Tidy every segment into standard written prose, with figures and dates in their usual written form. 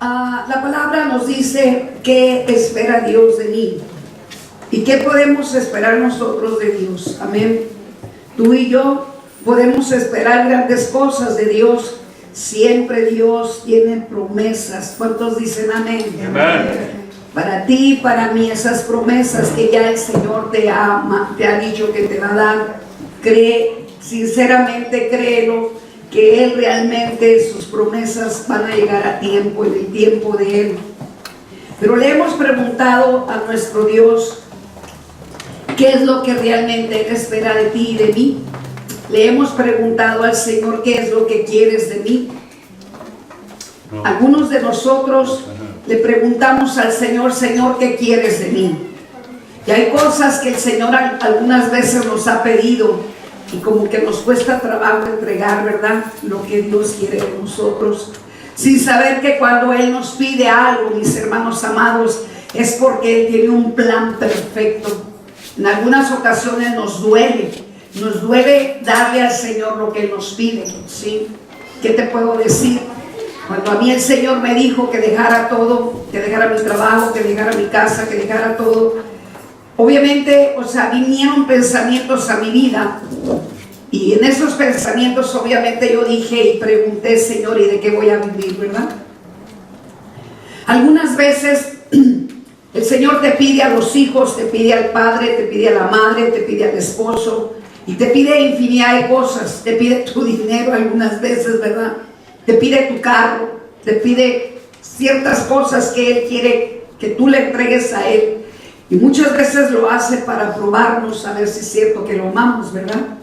La palabra nos dice qué espera Dios de mí y qué podemos esperar nosotros de Dios. Amén. Tú y yo podemos esperar grandes cosas de Dios. Siempre Dios tiene promesas. ¿Cuántos dicen amén? Amén. Para ti y para mí, esas promesas que ya el Señor te ama, te ha dicho que te va a dar. Cree, sinceramente créelo, que Él realmente, sus promesas van a llegar a tiempo, en el tiempo de Él. Pero le hemos preguntado a nuestro Dios qué es lo que realmente Él espera de ti y de mí. Le hemos preguntado al Señor qué es lo que quieres de mí. Algunos de nosotros le preguntamos al Señor: Señor, ¿qué quieres de mí? Y hay cosas que el Señor algunas veces nos ha pedido y como que nos cuesta trabajo entregar, ¿verdad? Lo que Dios quiere de nosotros, sin saber que cuando Él nos pide algo, mis hermanos amados, es porque Él tiene un plan perfecto. En algunas ocasiones nos duele darle al Señor lo que Él nos pide, ¿sí? ¿Qué te puedo decir? Cuando a mí el Señor me dijo que dejara todo, que dejara mi trabajo, que dejara mi casa, que dejara todo, obviamente, vinieron pensamientos a mi vida, y en esos pensamientos obviamente yo dije y pregunté: Señor, ¿y de qué voy a vivir, verdad? Algunas veces el Señor te pide a los hijos, te pide al padre, te pide a la madre, te pide al esposo, y te pide infinidad de cosas. Te pide tu dinero algunas veces, ¿verdad? Te pide tu carro, te pide ciertas cosas que Él quiere que tú le entregues a Él. Y muchas veces lo hace para probarnos, a ver si es cierto que lo amamos, ¿verdad?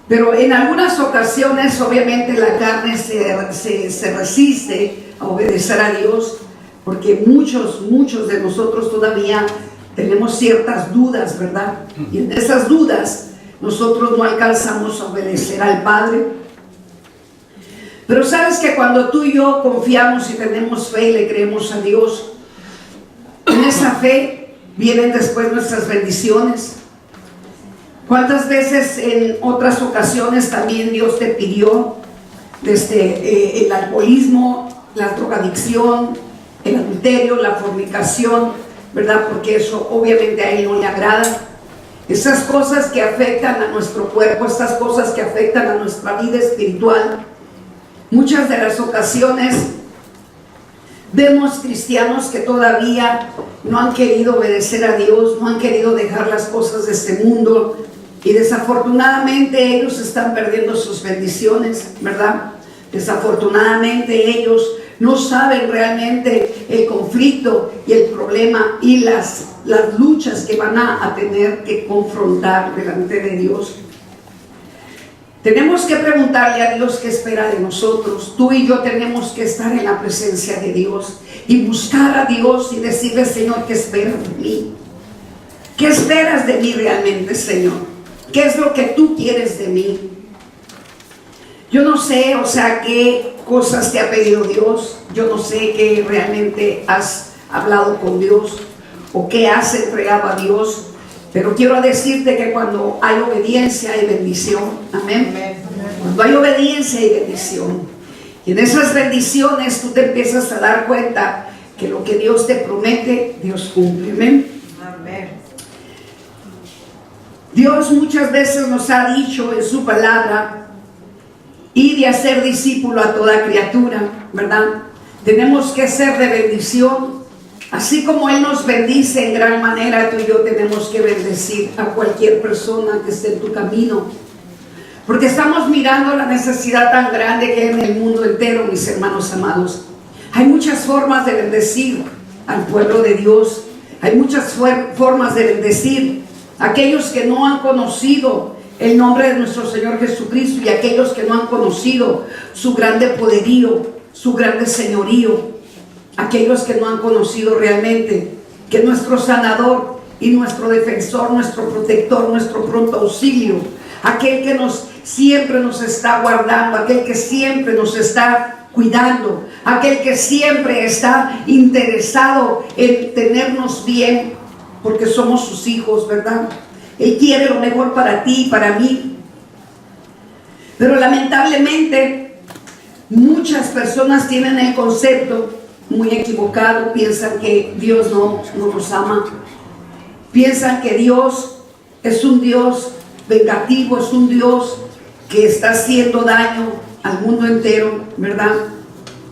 Pero en algunas ocasiones, obviamente, la carne se resiste a obedecer a Dios, porque muchos de nosotros todavía tenemos ciertas dudas, ¿verdad? Y en esas dudas nosotros no alcanzamos a obedecer al Padre. Pero sabes que cuando tú y yo confiamos y tenemos fe y le creemos a Dios, en esa fe vienen después nuestras bendiciones. ¿Cuántas veces en otras ocasiones también Dios te pidió desde el alcoholismo, la drogadicción, el adulterio, la fornicación, ¿verdad? Porque eso obviamente a Él no le agrada. Esas cosas que afectan a nuestro cuerpo, estas cosas que afectan a nuestra vida espiritual. Muchas de las ocasiones vemos cristianos que todavía no han querido obedecer a Dios, no han querido dejar las cosas de este mundo, y desafortunadamente ellos están perdiendo sus bendiciones, ¿verdad? Desafortunadamente ellos no saben realmente el conflicto y el problema y las luchas que van a tener que confrontar delante de Dios. Tenemos que preguntarle a Dios qué espera de nosotros. Tú y yo tenemos que estar en la presencia de Dios y buscar a Dios y decirle: Señor, ¿qué esperas de mí? ¿Qué esperas de mí realmente, Señor? ¿Qué es lo que tú quieres de mí? Yo no sé, qué cosas te ha pedido Dios. Yo no sé qué realmente has hablado con Dios o qué has entregado a Dios. Pero quiero decirte que cuando hay obediencia hay bendición. Amén. Cuando hay obediencia hay bendición. Y en esas bendiciones tú te empiezas a dar cuenta que lo que Dios te promete, Dios cumple. Amén. Dios muchas veces nos ha dicho en su palabra: y de hacer discípulo a toda criatura, ¿verdad? Tenemos que ser de bendición. Así como Él nos bendice en gran manera, tú y yo tenemos que bendecir a cualquier persona que esté en tu camino. Porque estamos mirando la necesidad tan grande que hay en el mundo entero, mis hermanos amados. Hay muchas formas de bendecir al pueblo de Dios. Hay muchas formas de bendecir a aquellos que no han conocido el nombre de nuestro Señor Jesucristo y aquellos que no han conocido su grande poderío, su grande señorío. Aquellos que no han conocido realmente que nuestro sanador y nuestro defensor, nuestro protector, nuestro pronto auxilio, aquel que siempre nos está guardando, aquel que siempre nos está cuidando, aquel que siempre está interesado en tenernos bien, porque somos sus hijos, ¿verdad? Él quiere lo mejor para ti y para mí. Pero lamentablemente Muchas personas tienen el concepto muy equivocado, piensan que Dios no los ama, piensan que Dios es un Dios vengativo, es un Dios que está haciendo daño al mundo entero, ¿verdad?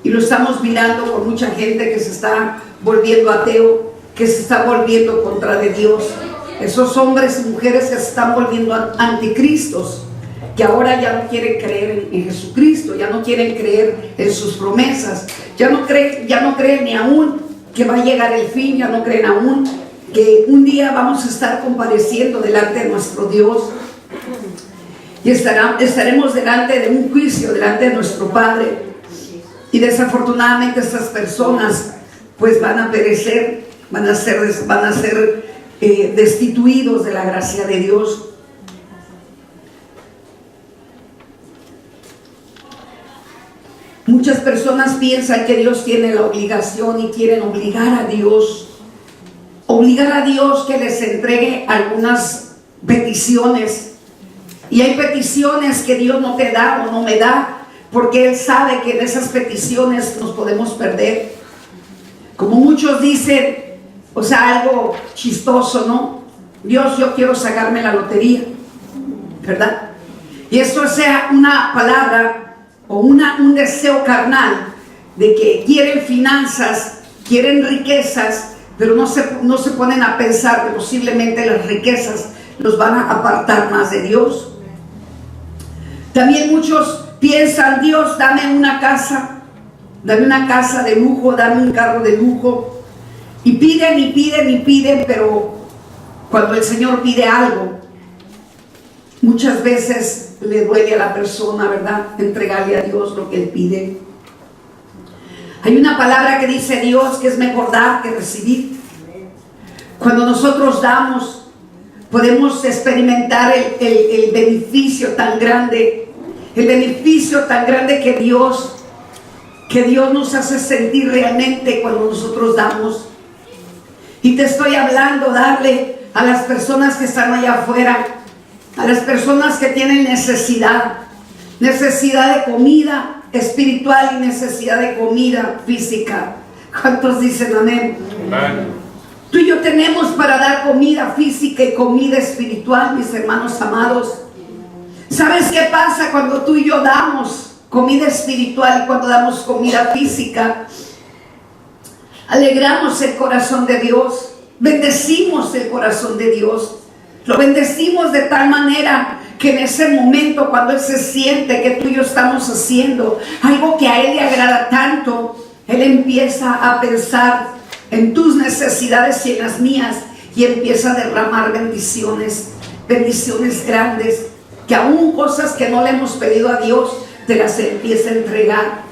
Y lo estamos mirando con mucha gente que se está volviendo ateo, que se está volviendo contra de Dios. Esos hombres y mujeres que se están volviendo anticristos, que ahora ya no quieren creer en Jesucristo, ya no quieren creer en sus promesas, ya no creen ni aún que va a llegar el fin, ya no creen aún que un día vamos a estar compareciendo delante de nuestro Dios y estaremos delante de un juicio, delante de nuestro Padre, y desafortunadamente estas personas pues van a perecer, van a ser destituidos de la gracia de Dios. Muchas personas piensan que Dios tiene la obligación y quieren obligar a Dios que les entregue algunas peticiones. Y hay peticiones que Dios no te da o no me da, porque Él sabe que en esas peticiones nos podemos perder. Como muchos dicen, o sea, algo chistoso, ¿no? Dios, yo quiero sacarme la lotería, ¿verdad? Y eso sea una palabra o un deseo carnal de que quieren finanzas, quieren riquezas, pero no se ponen a pensar que posiblemente las riquezas los van a apartar más de Dios. También muchos piensan, Dios, dame una casa de lujo, dame un carro de lujo, y piden y piden y piden, pero cuando el Señor pide algo, muchas veces le duele a la persona, ¿verdad?, entregarle a Dios lo que Él pide. Hay una palabra que dice Dios que es mejor dar que recibir. Cuando nosotros damos, podemos experimentar el beneficio tan grande, que Dios nos hace sentir realmente cuando nosotros damos. Y te estoy hablando, darle a las personas que están allá afuera, a las personas que tienen necesidad de comida espiritual y necesidad de comida física. ¿Cuántos dicen amén? Amén. Tú y yo tenemos para dar comida física y comida espiritual, mis hermanos amados. ¿Sabes qué pasa cuando tú y yo damos comida espiritual y cuando damos comida física? Alegramos el corazón de Dios, bendecimos el corazón de Dios, lo bendecimos de tal manera que en ese momento, cuando Él se siente que tú y yo estamos haciendo algo que a Él le agrada tanto, Él empieza a pensar en tus necesidades y en las mías, y empieza a derramar bendiciones grandes, que aún cosas que no le hemos pedido a Dios, te las empieza a entregar.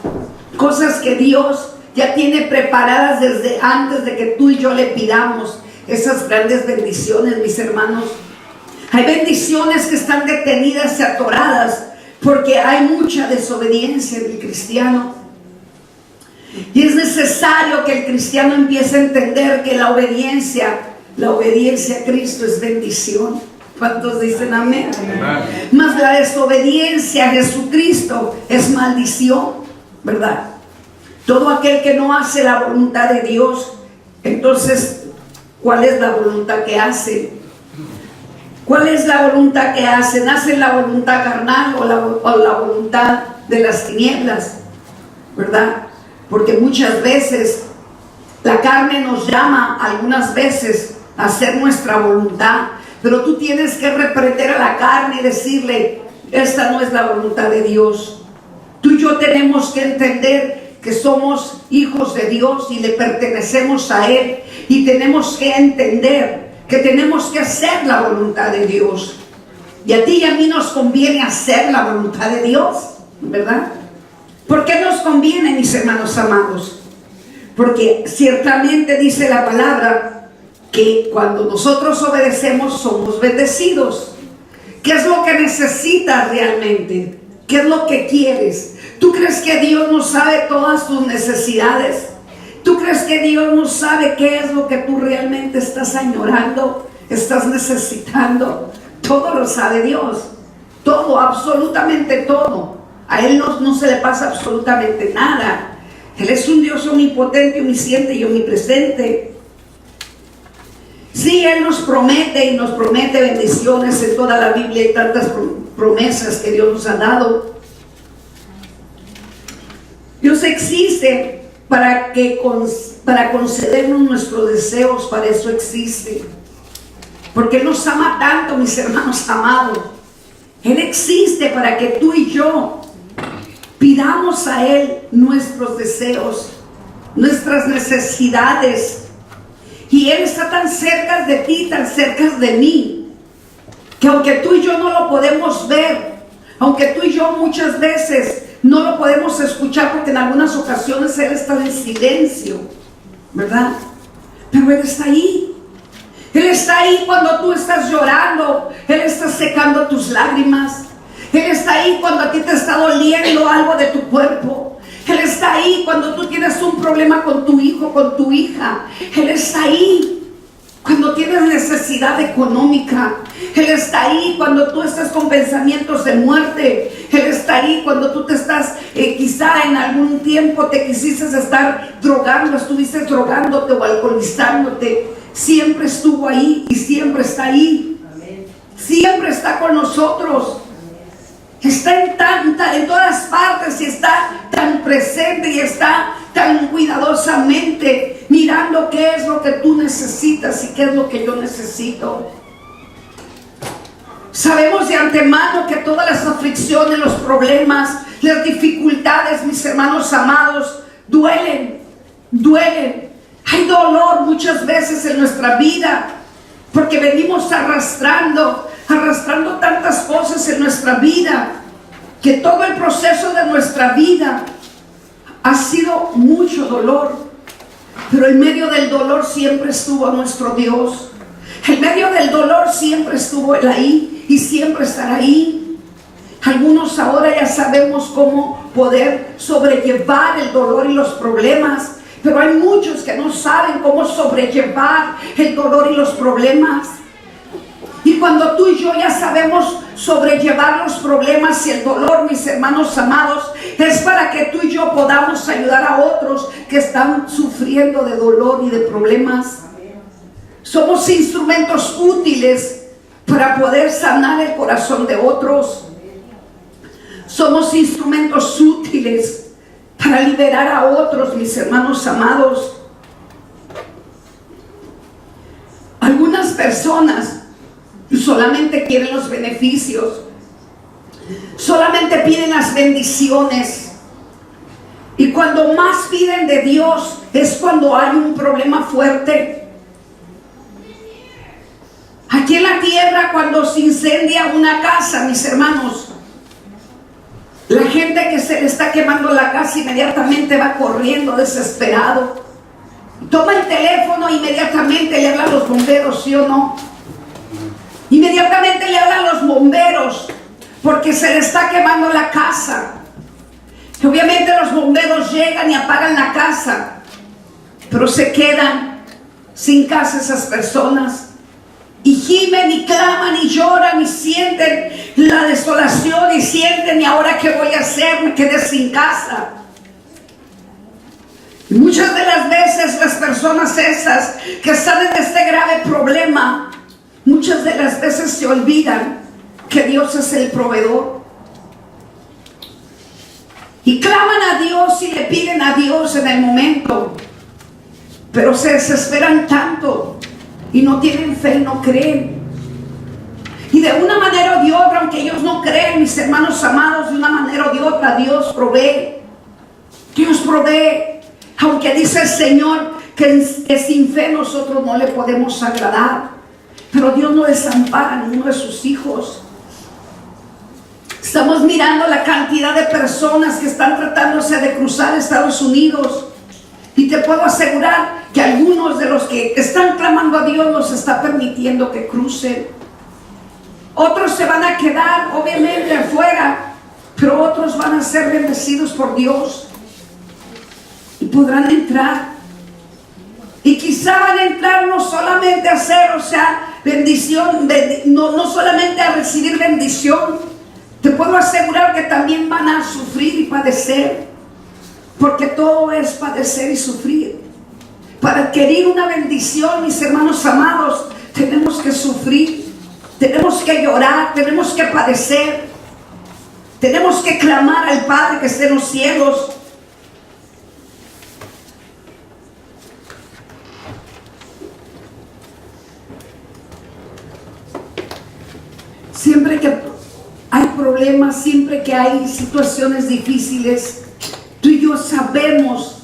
Cosas que Dios ya tiene preparadas desde antes de que tú y yo le pidamos. Esas grandes bendiciones, mis hermanos. Hay bendiciones que están detenidas y atoradas porque hay mucha desobediencia en el cristiano. Y es necesario que el cristiano empiece a entender que la obediencia a Cristo es bendición. ¿Cuántos dicen amén? Amén. Mas la desobediencia a Jesucristo es maldición, ¿verdad? Todo aquel que no hace la voluntad de Dios, entonces, ¿cuál es la voluntad que hace? ¿Cuál es la voluntad que hacen? ¿Hacen la voluntad carnal o la voluntad de las tinieblas? ¿Verdad? Porque muchas veces la carne nos llama algunas veces a hacer nuestra voluntad, pero tú tienes que reprender a la carne y decirle, esta no es la voluntad de Dios. Tú y yo tenemos que entender que somos hijos de Dios y le pertenecemos a Él, y tenemos que entender que tenemos que hacer la voluntad de Dios. Y a ti y a mí nos conviene hacer la voluntad de Dios, ¿verdad? ¿Por qué nos conviene, mis hermanos amados? Porque ciertamente dice la palabra que cuando nosotros obedecemos somos bendecidos. ¿Qué es lo que necesitas realmente? ¿Qué es lo que quieres? ¿Tú crees que Dios no sabe todas tus necesidades? ¿Tú crees que Dios no sabe qué es lo que tú realmente estás añorando, estás necesitando? Todo lo sabe Dios. Todo, absolutamente todo. A Él no se le pasa absolutamente nada. Él es un Dios omnipotente, omnisciente y omnipresente. Sí, Él nos promete y nos promete bendiciones en toda la Biblia. Hay tantas promesas que Dios nos ha dado. Dios existe para concedernos nuestros deseos. Para eso existe, porque Él nos ama tanto, mis hermanos amados. Él existe para que tú y yo pidamos a Él nuestros deseos, nuestras necesidades. Y Él está tan cerca de ti, tan cerca de mí, que aunque tú y yo no lo podemos ver, aunque tú y yo muchas veces no lo podemos escuchar, porque en algunas ocasiones Él está en silencio, ¿verdad? Pero Él está ahí. Él está ahí cuando tú estás llorando. Él está secando tus lágrimas. Él está ahí cuando a ti te está doliendo algo de tu cuerpo. Él está ahí cuando tú tienes un problema con tu hijo, con tu hija. Él está ahí cuando tienes necesidad económica. Él está ahí cuando tú estás con pensamientos de muerte. Él está ahí cuando tú te estás, quizá en algún tiempo te quisiste estar drogando, estuviste drogándote o alcoholizándote. Siempre estuvo ahí y siempre está ahí. Siempre está con nosotros. Está en todas partes y está tan presente y está tan cuidadosamente mirando qué es lo que tú necesitas y qué es lo que yo necesito. Sabemos de antemano que todas las aflicciones, los problemas, las dificultades, mis hermanos amados, duelen. Hay dolor muchas veces en nuestra vida, porque venimos arrastrando tantas cosas en nuestra vida, que todo el proceso de nuestra vida ha sido mucho dolor. Pero en medio del dolor siempre estuvo nuestro Dios. En medio del dolor siempre estuvo Él ahí y siempre estará ahí. Algunos ahora ya sabemos cómo poder sobrellevar el dolor y los problemas, pero hay muchos que no saben cómo sobrellevar el dolor y los problemas. Y cuando tú y yo ya sabemos sobrellevar los problemas y el dolor, mis hermanos amados, es para que tú y yo podamos ayudar a otros que están sufriendo de dolor y de problemas. Somos instrumentos útiles para poder sanar el corazón de otros. Somos instrumentos útiles para liberar a otros, mis hermanos amados. Algunas personas solamente quieren los beneficios, solamente piden las bendiciones, y cuando más piden de Dios es cuando hay un problema fuerte. Aquí en la tierra, cuando se incendia una casa, mis hermanos, la gente que se le está quemando la casa inmediatamente va corriendo desesperado, toma el teléfono, inmediatamente le habla a los bomberos, ¿sí o no? Inmediatamente le hablan a los bomberos porque se le está quemando la casa. Y obviamente los bomberos llegan y apagan la casa, pero se quedan sin casa esas personas. Y gimen y claman y lloran y sienten la desolación y sienten: ¿y ahora qué voy a hacer? Me quedé sin casa. Y muchas de las veces las personas esas que están en este grave problema, muchas de las veces se olvidan que Dios es el proveedor. Y claman a Dios y le piden a Dios en el momento, pero se desesperan tanto y no tienen fe y no creen. Y de una manera o de otra, aunque ellos no creen, mis hermanos amados, de una manera o de otra, Dios provee. Dios provee. Aunque dice el Señor que sin fe nosotros no le podemos agradar, pero Dios no desampara a ninguno de sus hijos. Estamos mirando la cantidad de personas que están tratándose de cruzar Estados Unidos, y te puedo asegurar que algunos de los que están clamando a Dios los está permitiendo que crucen. Otros se van a quedar obviamente afuera, pero otros van a ser bendecidos por Dios y podrán entrar. Y quizá van a entrar no solamente a hacer, bendición, no solamente a recibir bendición, te puedo asegurar que también van a sufrir y padecer, porque todo es padecer y sufrir. Para adquirir una bendición, mis hermanos amados, tenemos que sufrir, tenemos que llorar, tenemos que padecer, tenemos que clamar al Padre que esté en los cielos. Siempre que hay problemas, siempre que hay situaciones difíciles, tú y yo sabemos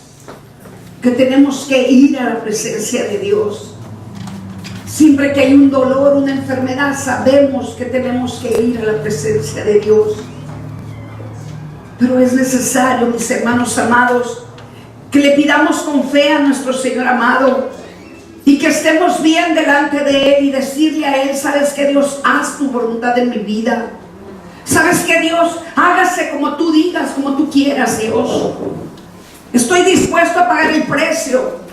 que tenemos que ir a la presencia de Dios. Siempre que hay un dolor, una enfermedad, sabemos que tenemos que ir a la presencia de Dios. Pero es necesario, mis hermanos amados, que le pidamos con fe a nuestro Señor amado y que estemos bien delante de Él y decirle a Él: sabes que Dios, haz tu voluntad en mi vida. Sabes que Dios, hágase como tú digas, como tú quieras, Dios. Estoy dispuesto a pagar el precio.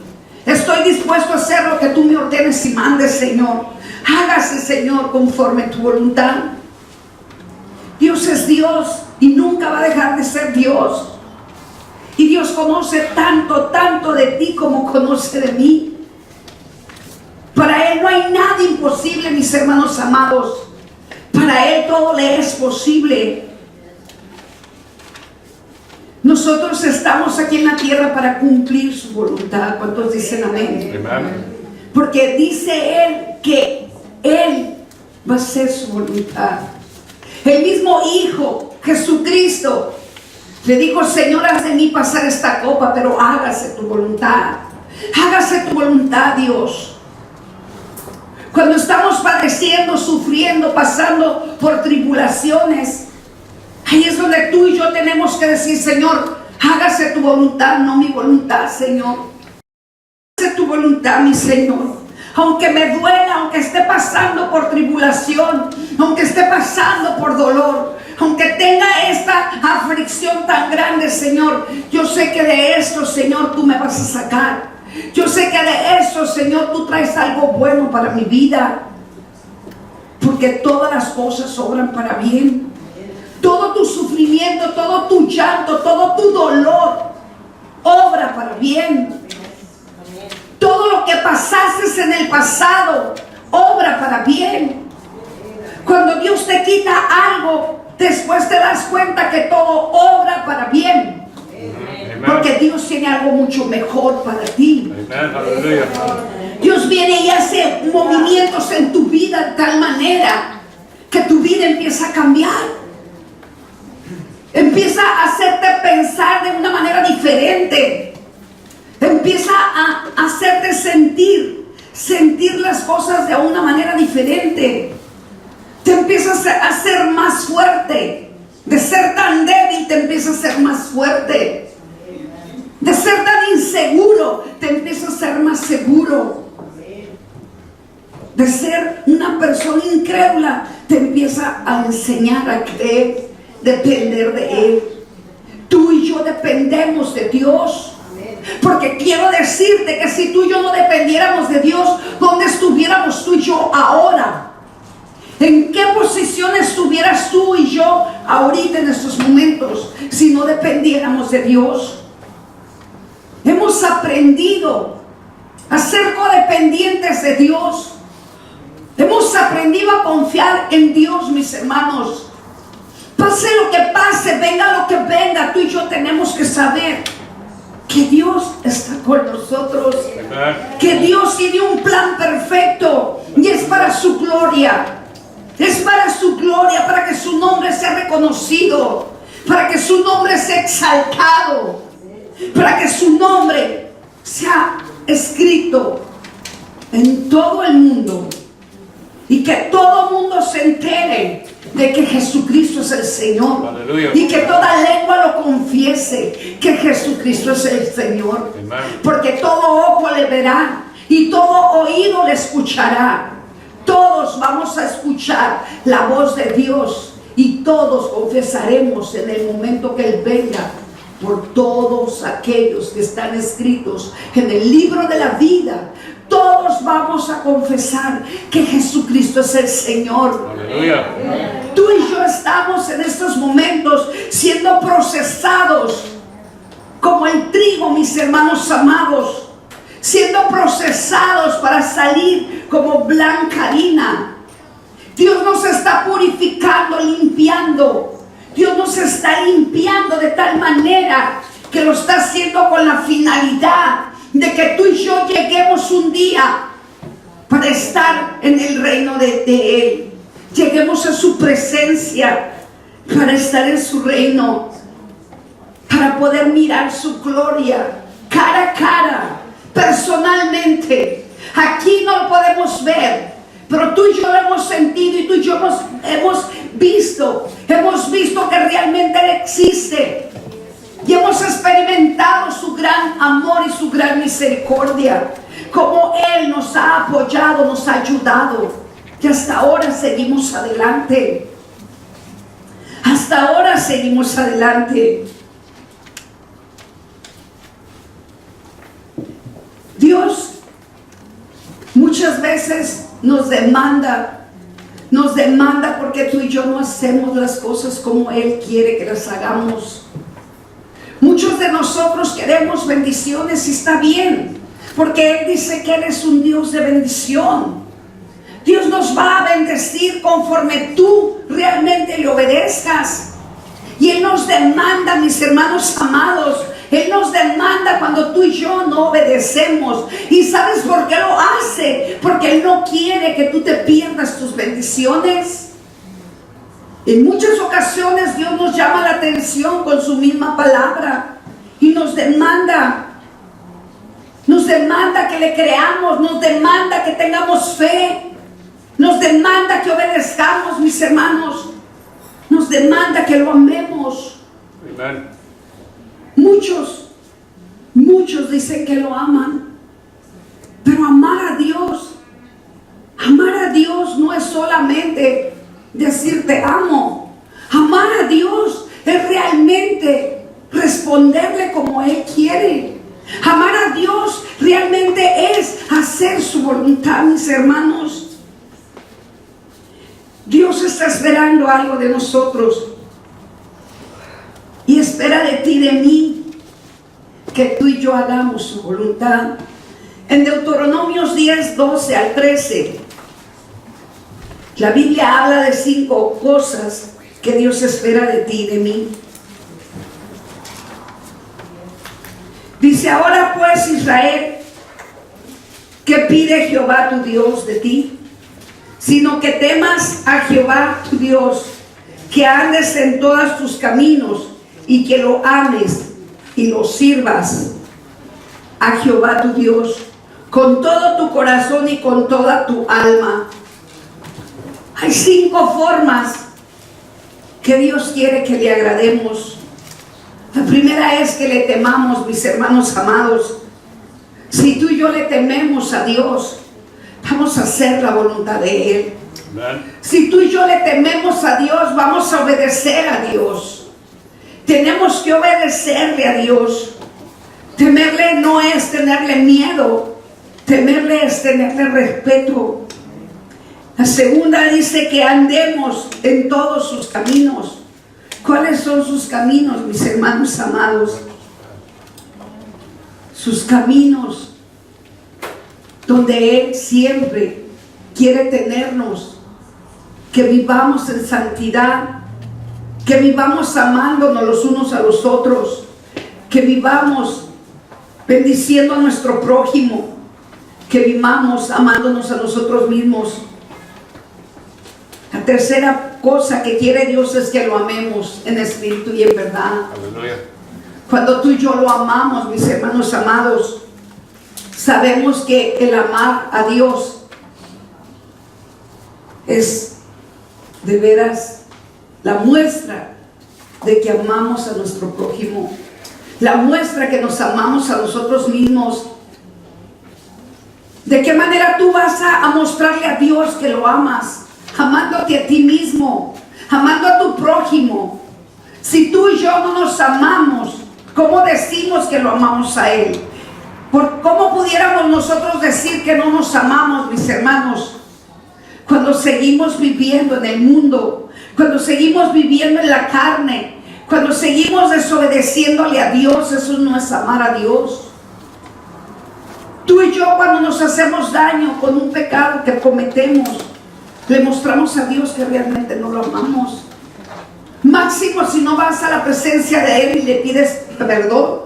Estoy dispuesto a hacer lo que tú me ordenes y mandes, Señor. Hágase, Señor, conforme tu voluntad. Dios es Dios y nunca va a dejar de ser Dios. Y Dios conoce tanto, tanto de ti como conoce de mí. Para Él no hay nada imposible, mis hermanos amados. Para Él todo le es posible. Nosotros estamos aquí en la tierra para cumplir su voluntad. ¿Cuántos dicen amén? Amén. Porque dice Él que Él va a hacer su voluntad. El mismo Hijo, Jesucristo, le dijo: Señor, haz de mí pasar esta copa, pero hágase tu voluntad. Hágase tu voluntad, Dios. Cuando estamos padeciendo, sufriendo, pasando por tribulaciones, ahí es donde tú y yo tenemos que decir: Señor, hágase tu voluntad, no mi voluntad, Señor. Hágase tu voluntad, mi Señor. Aunque me duela, aunque esté pasando por tribulación, aunque esté pasando por dolor, aunque tenga esta aflicción tan grande, Señor, yo sé que de esto, Señor, tú me vas a sacar. Yo sé que de eso, Señor, tú traes algo bueno para mi vida. Porque todas las cosas obran para bien. Todo tu sufrimiento, todo tu llanto, todo tu dolor obra para bien. Todo lo que pasaste en el pasado obra para bien. Cuando Dios te quita algo, después te das cuenta que todo obra para bien. Porque Dios tiene algo mucho mejor para ti. Dios viene y hace movimientos en tu vida de tal manera que tu vida empieza a cambiar. Empieza a hacerte pensar de una manera diferente. Empieza a hacerte sentir las cosas de una manera diferente. Te empiezas a hacer más fuerte. De ser tan débil te empiezas a ser más fuerte. De ser tan inseguro te empiezas a ser más seguro. De ser una persona incrédula te empieza a enseñar a creer, depender de Él. Tú y yo dependemos de Dios. Porque quiero decirte que si tú y yo no dependiéramos de Dios, ¿dónde estuviéramos tú y yo ahora? ¿En qué posición estuvieras tú y yo ahorita en estos momentos si no dependiéramos de Dios? Hemos aprendido a ser codependientes de Dios. Hemos aprendido a confiar en Dios, mis hermanos. Pase lo que pase, venga lo que venga, tú y yo tenemos que saber que Dios está con nosotros. Que Dios tiene un plan perfecto y es para su gloria. Es para su gloria, para que su nombre sea reconocido, para que su nombre sea exaltado, para que su nombre sea escrito en todo el mundo y que todo el mundo se entere de que Jesucristo es el Señor. Aleluya. Y que toda lengua lo confiese que Jesucristo es el Señor. Amen. Porque todo ojo le verá y todo oído le escuchará. Todos vamos a escuchar la voz de Dios y todos confesaremos en el momento que Él venga por todos aquellos que están escritos en el libro de la vida. todos vamos a confesar que Jesucristo es el Señor. Aleluya. Tú y yo estamos en estos momentos siendo procesados como el trigo, mis hermanos amados, siendo procesados para salir como blanca harina. Dios nos está purificando, limpiando. Dios nos está limpiando de tal manera que lo está haciendo con la finalidad de que tú y yo lleguemos un día para estar en el reino de Él. Lleguemos a su presencia para estar en su reino, para poder mirar su gloria cara a cara, personalmente. Aquí no lo podemos ver, pero tú y yo lo hemos sentido y tú y yo hemos visto que realmente Él existe. Y hemos experimentado su gran amor y su gran misericordia, como Él nos ha apoyado, nos ha ayudado. Y hasta ahora seguimos adelante. Hasta ahora seguimos adelante. Dios muchas veces nos demanda porque tú y yo no hacemos las cosas como Él quiere que las hagamos. Muchos de nosotros queremos bendiciones y está bien, porque Él dice que Él es un Dios de bendición. Dios nos va a bendecir conforme tú realmente le obedezcas. Y Él nos demanda, mis hermanos amados, Él nos demanda cuando tú y yo no obedecemos. ¿Y sabes por qué lo hace? Porque Él no quiere que tú te pierdas tus bendiciones. En muchas ocasiones Dios nos llama la atención con su misma palabra y nos demanda que le creamos, nos demanda que tengamos fe, nos demanda que obedezcamos, mis hermanos, nos demanda que lo amemos. Amén. Muchos dicen que lo aman, pero amar a Dios no es solamente decir te amo. Amar a Dios es realmente responderle como Él quiere. Amar a Dios realmente es hacer su voluntad, mis hermanos. Dios está esperando algo de nosotros y espera de ti, de mí, que tú y yo hagamos su voluntad. En Deuteronomios 10, 12 al 13, la Biblia habla de 5 cosas que Dios espera de ti y de mí. Dice: ahora pues, Israel, ¿qué pide Jehová tu Dios de ti? Sino que temas a Jehová tu Dios, que andes en todos tus caminos y que lo ames y lo sirvas a Jehová tu Dios con todo tu corazón y con toda tu alma. Hay 5 formas que Dios quiere que le agrademos. La primera es que le temamos, mis hermanos amados. Si tú y yo le tememos a Dios, vamos a hacer la voluntad de Él. Amen. Si tú y yo le tememos a Dios, vamos a obedecer a Dios. Tenemos que obedecerle a Dios. Temerle no es tenerle miedo, temerle es tenerle respeto. La segunda dice que andemos en todos sus caminos. ¿Cuáles son sus caminos, mis hermanos amados? Sus caminos donde Él siempre quiere tenernos, que vivamos en santidad, que vivamos amándonos los unos a los otros, que vivamos bendiciendo a nuestro prójimo, que vivamos amándonos a nosotros mismos. La tercera cosa que quiere Dios es que lo amemos en espíritu y en verdad. Aleluya. Cuando tú y yo lo amamos, mis hermanos amados, sabemos que el amar a Dios es de veras la muestra de que amamos a nuestro prójimo, la muestra que nos amamos a nosotros mismos. ¿De qué manera tú vas a mostrarle a Dios que lo amas? Amándote a ti mismo, amando a tu prójimo. Si tú y yo no nos amamos, ¿cómo decimos que lo amamos a Él? ¿Por cómo pudiéramos nosotros decir que no nos amamos, mis hermanos? Cuando seguimos viviendo en el mundo, cuando seguimos viviendo en la carne, cuando seguimos desobedeciéndole a Dios, eso no es amar a Dios. Tú y yo, cuando nos hacemos daño con un pecado que cometemos, le mostramos a Dios que realmente no lo amamos. Máximo si no vas a la presencia de Él y le pides perdón.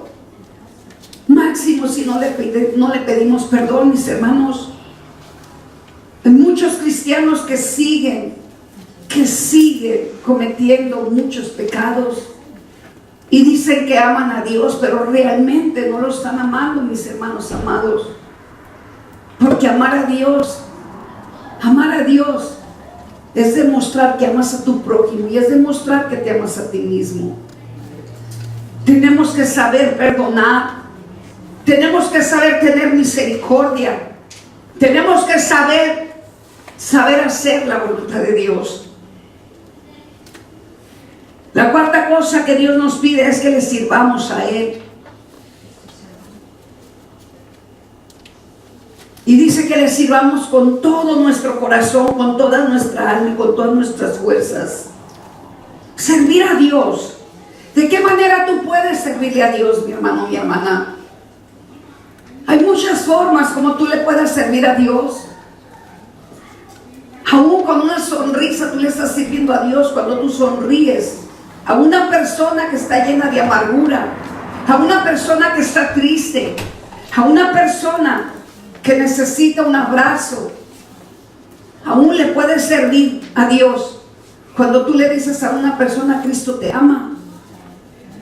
Máximo si no le pedimos perdón, mis hermanos. Hay muchos cristianos que siguen cometiendo muchos pecados y dicen que aman a Dios, pero realmente no lo están amando, mis hermanos amados. Porque amar a Dios es demostrar que amas a tu prójimo y es demostrar que te amas a ti mismo. Tenemos que saber perdonar, tenemos que saber tener misericordia, tenemos que saber hacer la voluntad de Dios. La cuarta cosa que Dios nos pide es que le sirvamos a Él. Y dice que le sirvamos con todo nuestro corazón, con toda nuestra alma y con todas nuestras fuerzas. Servir a Dios. ¿De qué manera tú puedes servirle a Dios, mi hermano, mi hermana? Hay muchas formas como tú le puedes servir a Dios. Aún con una sonrisa tú le estás sirviendo a Dios cuando tú sonríes a una persona que está llena de amargura, a una persona que está triste, a una persona que necesita un abrazo. Aún le puedes servir a Dios cuando tú le dices a una persona: Cristo te ama.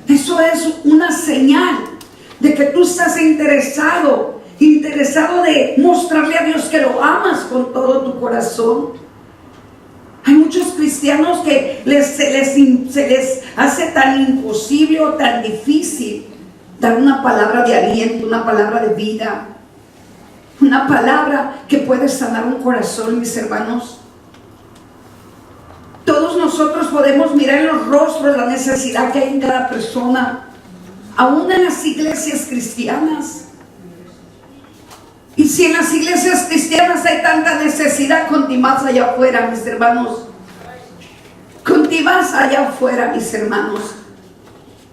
Eso es una señal de que tú estás interesado de mostrarle a Dios que lo amas con todo tu corazón. Hay muchos cristianos que se les hace tan imposible o tan difícil dar una palabra de aliento, una palabra de vida, una palabra que puede sanar un corazón, mis hermanos. Todos nosotros podemos mirar en los rostros la necesidad que hay en cada persona, aún en las iglesias cristianas. Y si en las iglesias cristianas hay tanta necesidad, conti más allá afuera, mis hermanos. Conti más allá afuera, mis hermanos.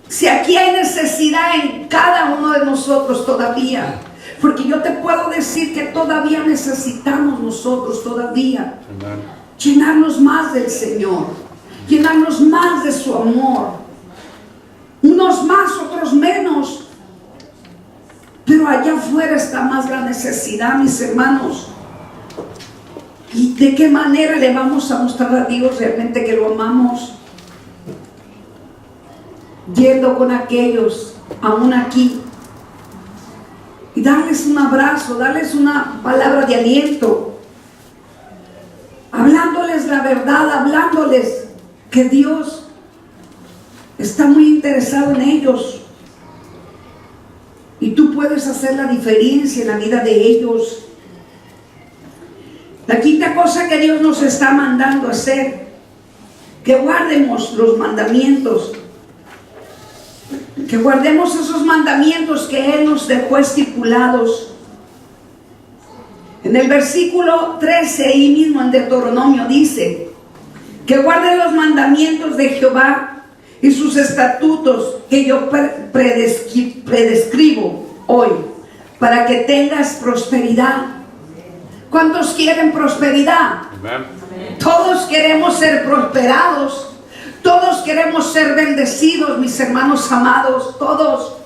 Si aquí hay necesidad en cada uno de nosotros todavía, porque yo te puedo decir que todavía necesitamos nosotros todavía llenarnos más del Señor, llenarnos más de su amor. Unos más, otros menos. Pero allá afuera está más la necesidad, mis hermanos. ¿Y de qué manera le vamos a mostrar a Dios realmente que lo amamos? Yendo con aquellos, aún aquí, y darles un abrazo, darles una palabra de aliento, hablándoles la verdad, hablándoles que Dios está muy interesado en ellos. Y tú puedes hacer la diferencia en la vida de ellos. La quinta cosa que Dios nos está mandando a hacer, que guardemos los mandamientos, que guardemos esos mandamientos que Él nos dejó estipulados. En el versículo 13, ahí mismo en Deuteronomio, dice que guarden los mandamientos de Jehová y sus estatutos que yo predescribo hoy, para que tengas prosperidad. ¿Cuántos quieren prosperidad? Amén. Todos queremos ser prosperados, todos queremos ser bendecidos, mis hermanos amados, todos.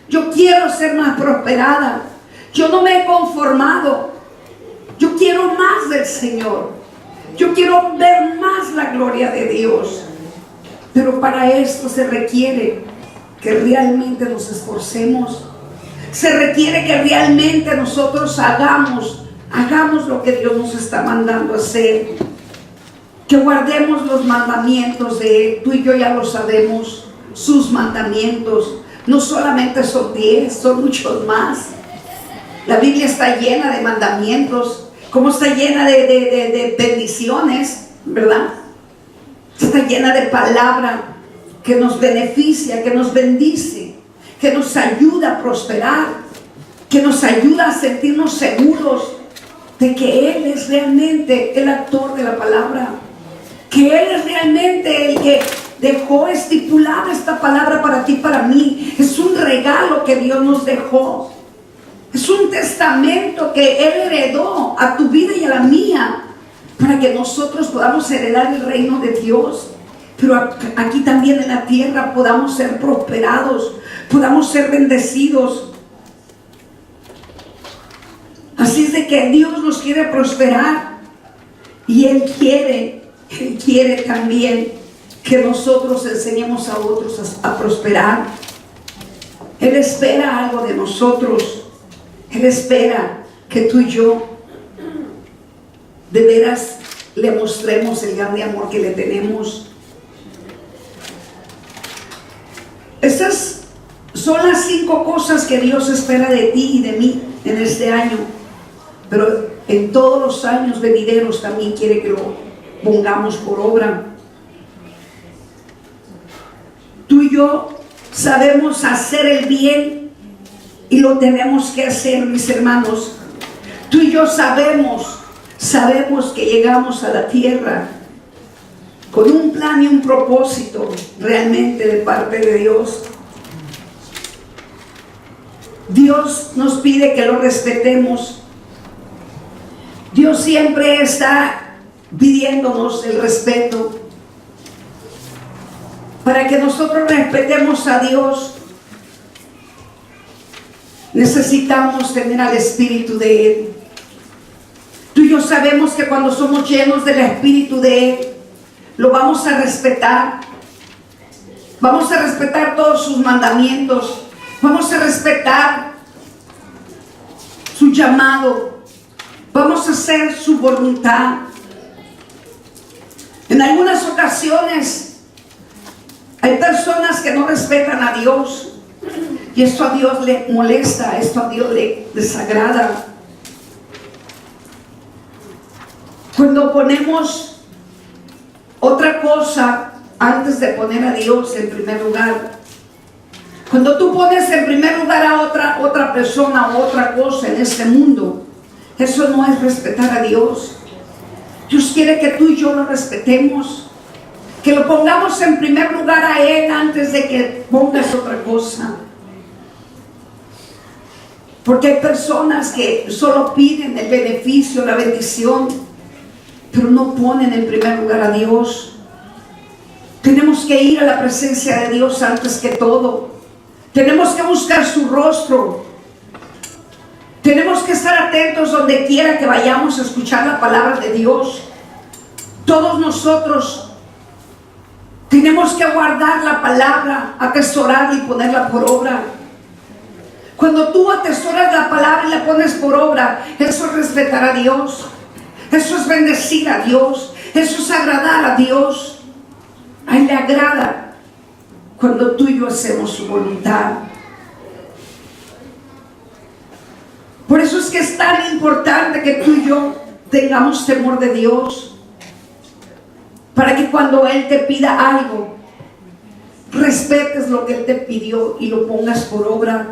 Yo quiero ser más prosperada, yo no me he conformado, yo quiero más del Señor, yo quiero ver más la gloria de Dios. Pero para esto se requiere que realmente nos esforcemos. Se requiere que realmente nosotros hagamos lo que Dios nos está mandando a hacer. Que guardemos los mandamientos de Él. Tú y yo ya lo sabemos. Sus mandamientos no solamente son 10, son muchos más. La Biblia está llena de mandamientos, como está llena de bendiciones, ¿verdad? Está llena de palabra que nos beneficia, que nos bendice, que nos ayuda a prosperar. que nos ayuda a sentirnos seguros de que Él es realmente el autor de la palabra, que Él es realmente el que dejó estipulada esta palabra para ti, para mí. Es un regalo que Dios nos dejó. Es un testamento que Él heredó a tu vida y a la mía, para que nosotros podamos heredar el reino de Dios. Pero aquí también en la tierra podamos ser prosperados, podamos ser bendecidos. Así es de que Dios nos quiere prosperar. Y Él quiere también que nosotros enseñemos a otros a prosperar. Él espera algo de nosotros. Él espera que tú y yo de veras le mostremos el grande amor que le tenemos. Estas son las 5 cosas que Dios espera de ti y de mí en este año. Pero en todos los años venideros también quiere que lo pongamos por obra. Tú y yo sabemos hacer el bien y lo tenemos que hacer, mis hermanos. Tú y yo sabemos que llegamos a la tierra con un plan y un propósito realmente de parte de Dios. Dios nos pide que lo respetemos. Dios siempre está pidiéndonos el respeto. Para que nosotros respetemos a Dios, necesitamos tener al Espíritu de Él. Tú y yo sabemos que cuando somos llenos del Espíritu de Él, lo vamos a respetar. Vamos a respetar todos sus mandamientos. Vamos a respetar su llamado. Vamos a hacer su voluntad. En algunas ocasiones hay personas que no respetan a Dios, y esto a Dios le molesta, esto a Dios le desagrada. Cuando ponemos otra cosa antes de poner a Dios en primer lugar, cuando tú pones en primer lugar a otra persona o otra cosa en este mundo, eso no es respetar a Dios. Dios quiere que tú y yo lo respetemos, que lo pongamos en primer lugar a Él antes de que pongas otra cosa. Porque hay personas que solo piden el beneficio, la bendición, pero no ponen en primer lugar a Dios. Tenemos que ir a la presencia de Dios antes que todo. Tenemos que buscar su rostro. Tenemos que estar atentos donde quiera que vayamos a escuchar la palabra de Dios. Todos nosotros tenemos que guardar la palabra, atesorarla y ponerla por obra. Cuando tú atesoras la palabra y la pones por obra, eso es respetar a Dios. Eso es bendecir a Dios. Eso es agradar a Dios. A Él le agrada cuando tú y yo hacemos su voluntad. Por eso es que es tan importante que tú y yo tengamos temor de Dios, para que cuando Él te pida algo, respetes lo que Él te pidió y lo pongas por obra.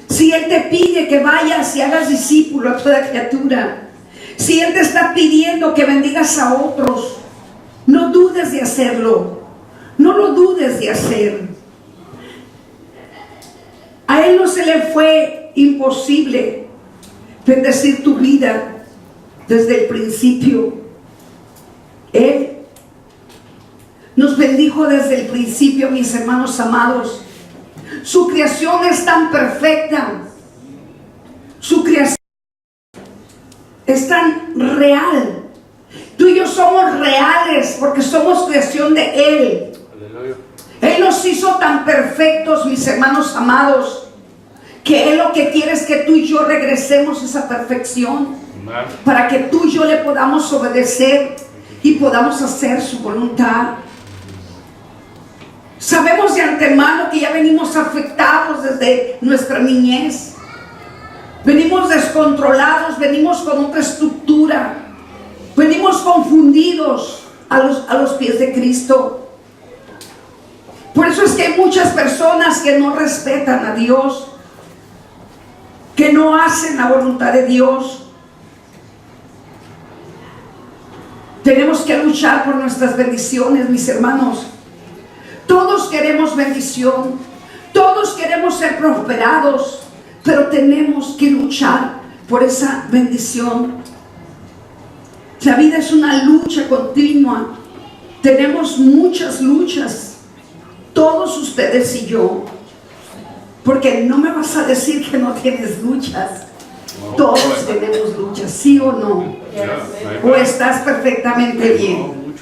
Si Él te pide que vayas y hagas discípulo a toda criatura, si Él te está pidiendo que bendigas a otros, no dudes de hacerlo. No lo dudes de hacer. A Él no se le fue imposible bendecir tu vida desde el principio. Él nos bendijo desde el principio, mis hermanos amados. Su creación es tan perfecta. Su creación es tan real. Tú y yo somos reales porque somos creación de Él. Aleluya. Él nos hizo tan perfectos, mis hermanos amados, que Él lo que quiere es que tú y yo regresemos a esa perfección, para que tú y yo le podamos obedecer y podamos hacer su voluntad. Sabemos de antemano que ya venimos afectados desde nuestra niñez. Venimos descontrolados, venimos con otra estructura, venimos confundidos a los pies de Cristo. Por eso es que hay muchas personas que no respetan a Dios, que no hacen la voluntad de Dios. Tenemos que luchar por nuestras bendiciones, mis hermanos. Todos queremos bendición, todos queremos ser prosperados, pero tenemos que luchar por esa bendición. La vida es una lucha continua. Tenemos muchas luchas, todos ustedes y yo, porque no me vas a decir que no tienes luchas. Todos tenemos luchas, ¿sí o no? ¿O estás perfectamente bien?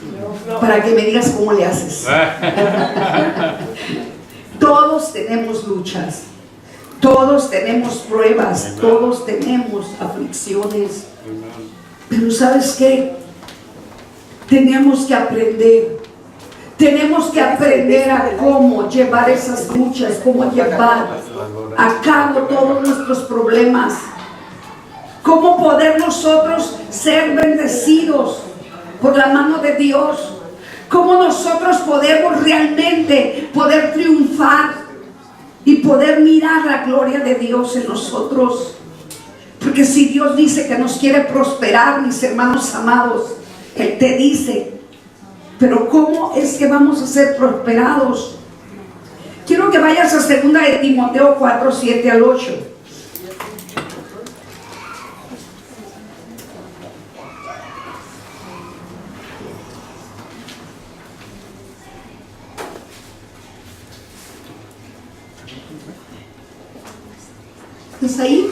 Para que me digas cómo le haces. Todos tenemos luchas, todos tenemos pruebas, todos tenemos aflicciones. Pero ¿sabes qué? Tenemos que aprender a cómo llevar esas luchas, cómo llevar a cabo todos nuestros problemas, cómo poder nosotros ser bendecidos por la mano de Dios, cómo nosotros podemos realmente poder triunfar y poder mirar la gloria de Dios en nosotros. Porque si Dios dice que nos quiere prosperar, mis hermanos amados, Él te dice, pero ¿cómo es que vamos a ser prosperados? Quiero que vayas a 2 de Timoteo 4, 7 al 8. ¿Estás ahí?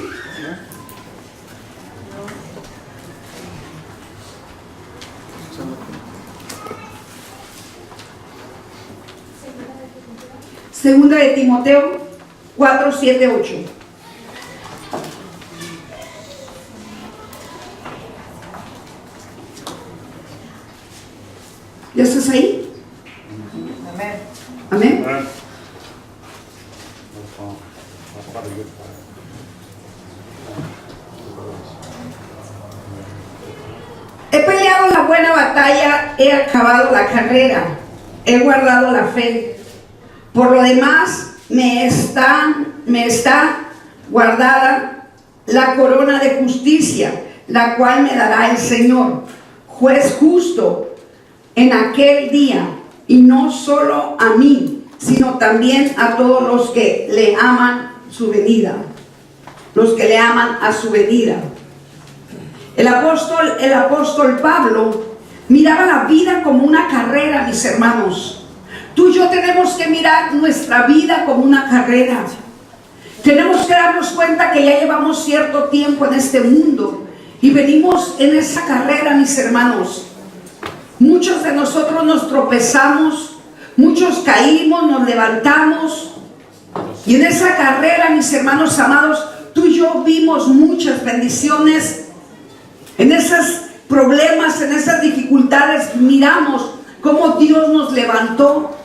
Segunda de Timoteo 4, 7, 8. ¿Ya estás ahí? Amén. Amén. He peleado la buena batalla, he acabado la carrera, he guardado la fe. Por lo demás, me está guardada la corona de justicia, la cual me dará el Señor, juez justo, en aquel día, y no solo a mí, sino también a todos los que le aman su venida, los que le aman a su venida. El apóstol Pablo miraba la vida como una carrera, mis hermanos. Tú y yo tenemos que mirar nuestra vida como una carrera. Tenemos que darnos cuenta que ya llevamos cierto tiempo en este mundo y venimos en esa carrera, mis hermanos. Muchos de nosotros nos tropezamos, muchos caímos, nos levantamos. Y en esa carrera, mis hermanos amados, tú y yo vimos muchas bendiciones. En esos problemas, en esas dificultades, miramos cómo Dios nos levantó,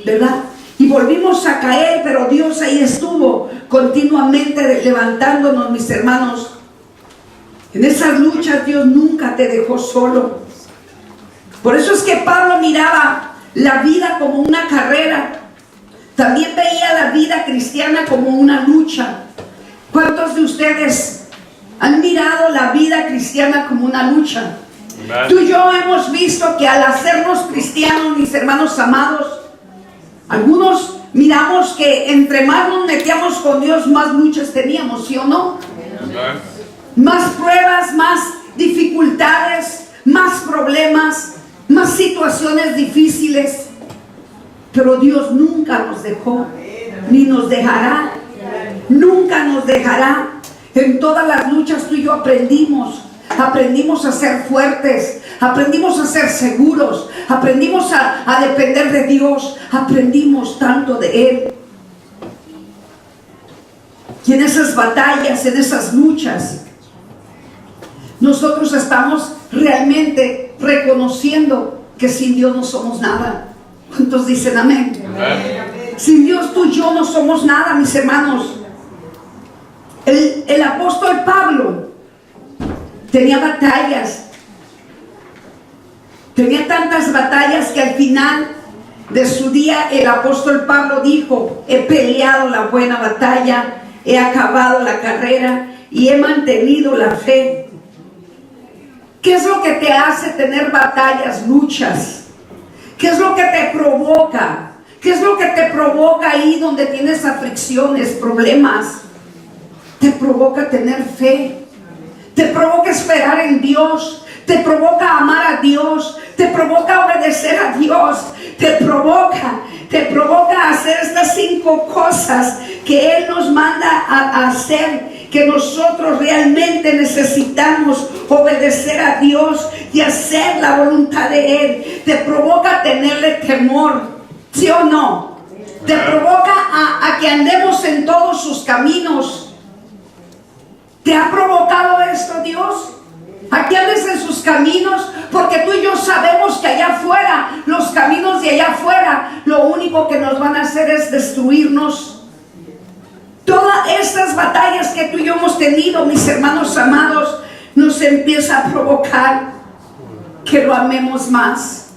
¿verdad? Y volvimos a caer, pero Dios ahí estuvo continuamente levantándonos, mis hermanos. En esas luchas Dios nunca te dejó solo. Por eso es que Pablo miraba la vida como una carrera. También veía la vida cristiana como una lucha. ¿Cuántos de ustedes han mirado la vida cristiana como una lucha? Tú y yo hemos visto que al hacernos cristianos, mis hermanos amados, algunos miramos que entre más nos metíamos con Dios, más luchas teníamos, ¿sí o no? Más pruebas, más dificultades, más problemas, más situaciones difíciles. Pero Dios nunca nos dejó, ni nos dejará. Nunca nos dejará. En todas las luchas tú y yo aprendimos a ser fuertes, aprendimos a ser seguros, aprendimos a depender de Dios, aprendimos tanto de Él. Y en esas batallas, en esas luchas, nosotros estamos realmente reconociendo que sin Dios no somos nada. ¿Cuántos dicen amén? Amén. Sin Dios tú y yo no somos nada, mis hermanos. El apóstol Pablo tenía batallas, tenía tantas batallas que al final de su día el apóstol Pablo dijo: he peleado la buena batalla, he acabado la carrera y he mantenido la fe. ¿Qué es lo que te hace tener batallas, luchas? ¿Qué es lo que te provoca? ¿Qué es lo que te provoca ahí donde tienes aflicciones, problemas? Te provoca tener fe, te provoca esperar en Dios, te provoca amar a Dios, te provoca obedecer a Dios, te provoca hacer estas 5 cosas que Él nos manda a hacer, que nosotros realmente necesitamos obedecer a Dios y hacer la voluntad de Él. Te provoca tenerle temor, ¿sí o no? Te provoca a que andemos en todos sus caminos. ¿Te ha provocado esto Dios? ¿A que andes en sus caminos? Porque tú y yo sabemos que allá afuera, los caminos de allá afuera, lo único que nos van a hacer es destruirnos. Todas estas batallas que tú y yo hemos tenido, mis hermanos amados, nos empieza a provocar que lo amemos más.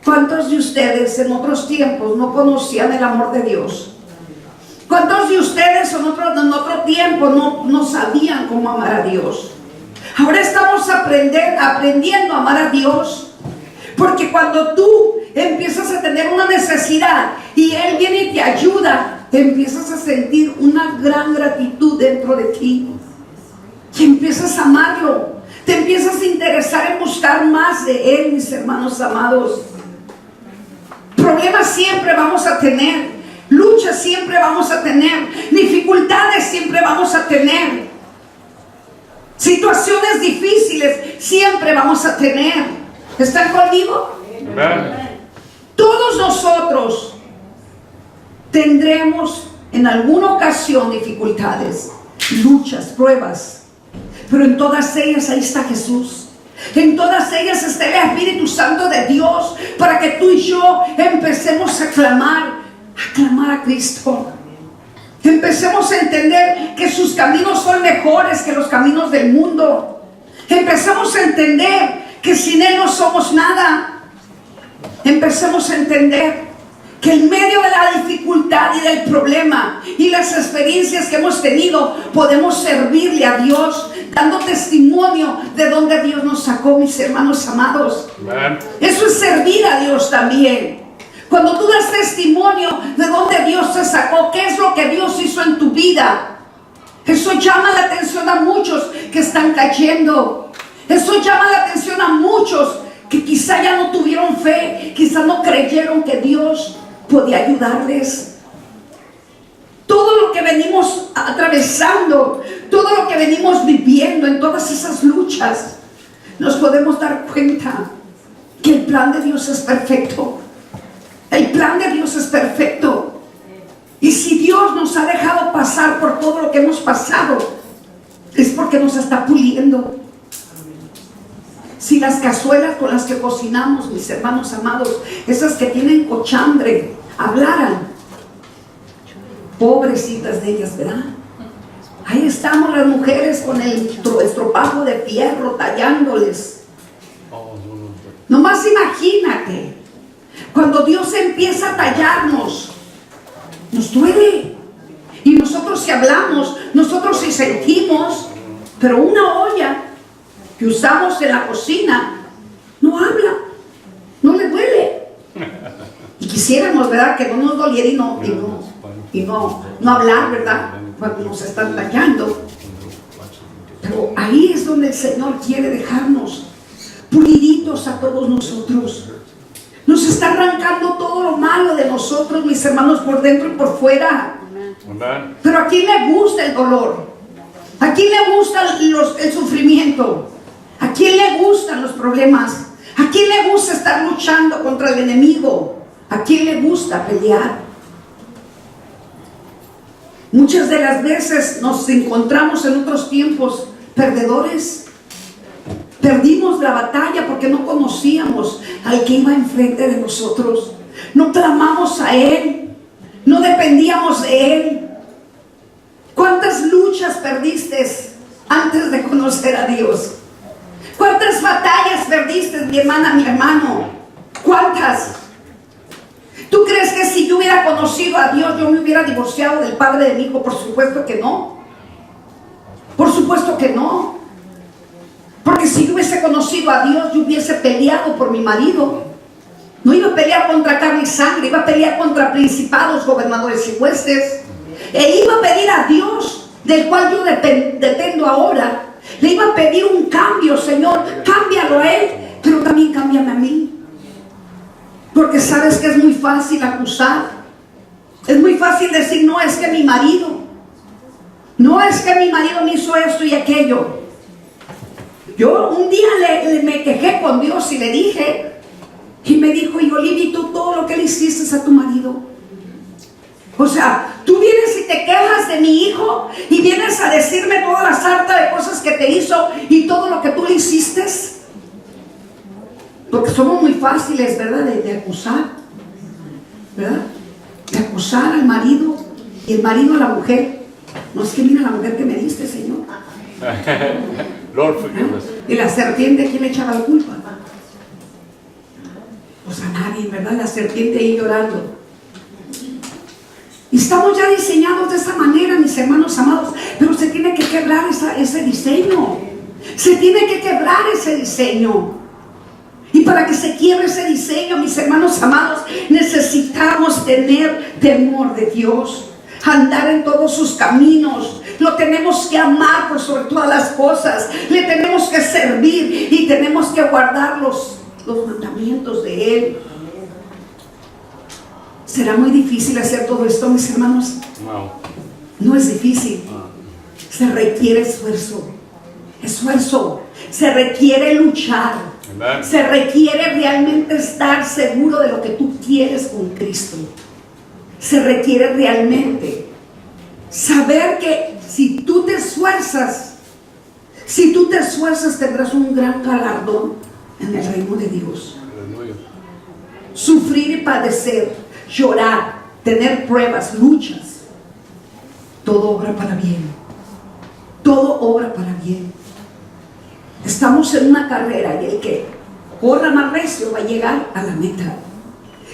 ¿Cuántos de ustedes en otros tiempos no conocían el amor de Dios? ¿Cuántos de ustedes en otro tiempo no sabían cómo amar a Dios? Ahora estamos aprendiendo a amar a Dios. Porque cuando tú empiezas a tener una necesidad y Él viene y te ayuda, te empiezas a sentir una gran gratitud dentro de ti. Y empiezas a amarlo. Te empiezas a interesar en buscar más de Él, mis hermanos amados. Problemas siempre vamos a tener. Luchas siempre vamos a tener. Dificultades siempre vamos a tener. Situaciones difíciles siempre vamos a tener. ¿Están conmigo? Amén. Todos nosotros tendremos en alguna ocasión dificultades, luchas, pruebas. Pero en todas ellas ahí está Jesús. En todas ellas está el Espíritu Santo de Dios para que tú y yo empecemos a clamar a Cristo. Empecemos a entender que sus caminos son mejores que los caminos del mundo. Empecemos a entender que sin Él no somos nada. Empecemos a entender que en medio de la dificultad y del problema y las experiencias que hemos tenido, podemos servirle a Dios, dando testimonio de donde Dios nos sacó, mis hermanos amados. Amen. Eso es servir a Dios también. Cuando tú das testimonio de dónde Dios te sacó, qué es lo que Dios hizo en tu vida, eso llama la atención a muchos que están cayendo. Eso llama la atención a muchos que quizá ya no tuvieron fe, quizá no creyeron que Dios podía ayudarles. Todo lo que venimos atravesando, todo lo que venimos viviendo en todas esas luchas, nos podemos dar cuenta que el plan de Dios es perfecto. El plan de Dios es perfecto. Y si Dios nos ha dejado pasar por todo lo que hemos pasado, es porque nos está puliendo. Si las cazuelas con las que cocinamos, mis hermanos amados, esas que tienen cochambre, hablaran, pobrecitas de ellas, ¿verdad? Ahí estamos las mujeres con el estropajo de fierro tallándoles. Nomás imagínate, cuando Dios empieza a tallarnos, nos duele. Y nosotros si hablamos, nosotros si sentimos, pero una olla que usamos en la cocina no habla, no le duele. Y quisiéramos, ¿verdad?, que no nos doliera y no hablar, ¿verdad?, cuando nos están tallando. Pero ahí es donde el Señor quiere dejarnos puliditos a todos nosotros. Nos está arrancando todo lo malo de nosotros, mis hermanos, por dentro y por fuera. Pero ¿a quién le gusta el dolor? ¿A quién le gusta el sufrimiento? ¿A quién le gustan los problemas? ¿A quién le gusta estar luchando contra el enemigo? ¿A quién le gusta pelear? Muchas de las veces nos encontramos en otros tiempos perdedores. Perdimos la batalla porque no conocíamos al que iba enfrente de nosotros. No clamamos a Él. No dependíamos de Él. ¿Cuántas luchas perdiste antes de conocer a Dios? ¿Cuántas batallas perdiste, mi hermana, mi hermano? ¿Cuántas? ¿Tú crees que si yo hubiera conocido a Dios, yo me hubiera divorciado del padre de mi hijo? Por supuesto que no. Por supuesto que no. Porque si yo hubiese conocido a Dios, yo hubiese peleado por mi marido. No iba a pelear contra carne y sangre, iba a pelear contra principados, gobernadores y jueces. E iba a pedir a Dios, del cual yo dependo ahora. Le iba a pedir un cambio, Señor, cámbialo a él, pero también cámbiame a mí. Porque sabes que es muy fácil acusar. Es muy fácil decir, no, es que mi marido. No, es que mi marido me hizo esto y aquello. Yo un día me quejé con Dios y le dije, y me dijo, y Olivia, tú todo lo que le hiciste a tu marido. O sea, tú vienes y te quejas de mi hijo y vienes a decirme toda la sarta de cosas que te hizo y todo lo que tú le hiciste. Porque somos muy fáciles, ¿verdad? De acusar, ¿verdad? De acusar al marido y el marido a la mujer. No, es que mira la mujer que me diste, Señor. Lord, forgive us. Y la serpiente, ¿quién le echaba la culpa? Pues a nadie, ¿verdad? La serpiente ahí llorando. Y estamos ya diseñados de esa manera, mis hermanos amados. Pero se tiene que quebrar ese diseño. Se tiene que quebrar ese diseño. Y para que se quiebre ese diseño, mis hermanos amados, necesitamos tener temor de Dios. Andar en todos sus caminos. Lo tenemos que amar por sobre todas las cosas. Le tenemos que servir y tenemos que guardar los mandamientos de Él. ¿Será muy difícil hacer todo esto, mis hermanos? No es difícil. Se requiere esfuerzo. Esfuerzo. Se requiere luchar. Amen. Se requiere realmente estar seguro de lo que tú quieres con Cristo. Se requiere realmente saber que si tú te esfuerzas tendrás un gran galardón en el reino de Dios. Aleluya. Sufrir y padecer, llorar, tener pruebas, luchas, todo obra para bien. Todo obra para bien. Estamos en una carrera y el que corra más recio va a llegar a la meta.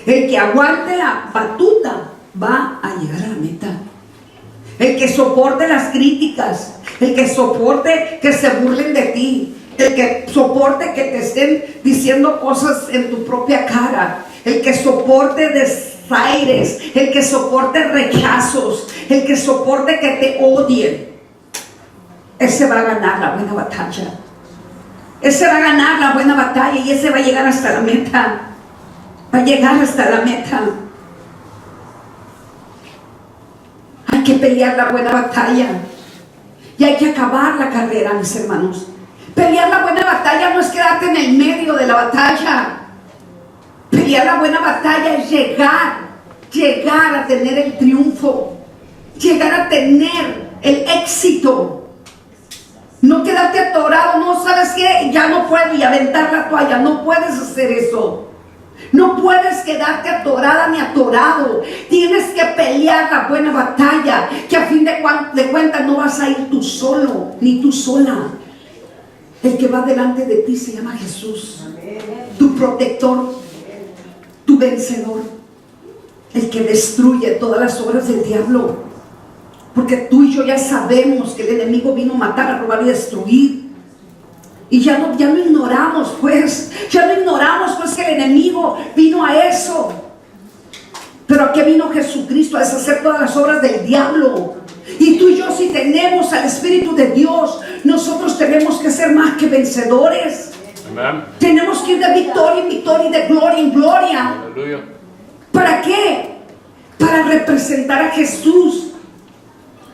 El que aguante la batuta va a llegar a la meta. El que soporte las críticas, el que soporte que se burlen de ti, el que soporte que te estén diciendo cosas en tu propia cara, el que soporte desaires, el que soporte rechazos, el que soporte que te odien, ese va a ganar la buena batalla. Ese va a ganar la buena batalla y ese va a llegar hasta la meta. Va a llegar hasta la meta. Hay que pelear la buena batalla y hay que acabar la carrera, mis hermanos. Pelear la buena batalla no es quedarte en el medio de la batalla. Pelear la buena batalla es llegar a tener el triunfo, llegar a tener el éxito. No quedarte atorado, no, ¿sabes qué? Ya no puedo, y aventar la toalla. No puedes hacer eso. No puedes quedarte atorada ni atorado. Tienes que pelear la buena batalla, que a fin de cuentas no vas a ir tú solo, ni tú sola. El que va delante de ti se llama Jesús, tu protector, tu vencedor, el que destruye todas las obras del diablo. Porque tú y yo ya sabemos que el enemigo vino a matar, a robar y destruir. Y ya no ignoramos pues que el enemigo vino a eso. Pero ¿a qué vino Jesucristo? A deshacer todas las obras del diablo. Y tú y yo, si tenemos al Espíritu de Dios, nosotros tenemos que ser más que vencedores. Amen. Tenemos que ir de victoria en victoria y de gloria en gloria. Aleluya. ¿Para qué? Para representar a Jesús.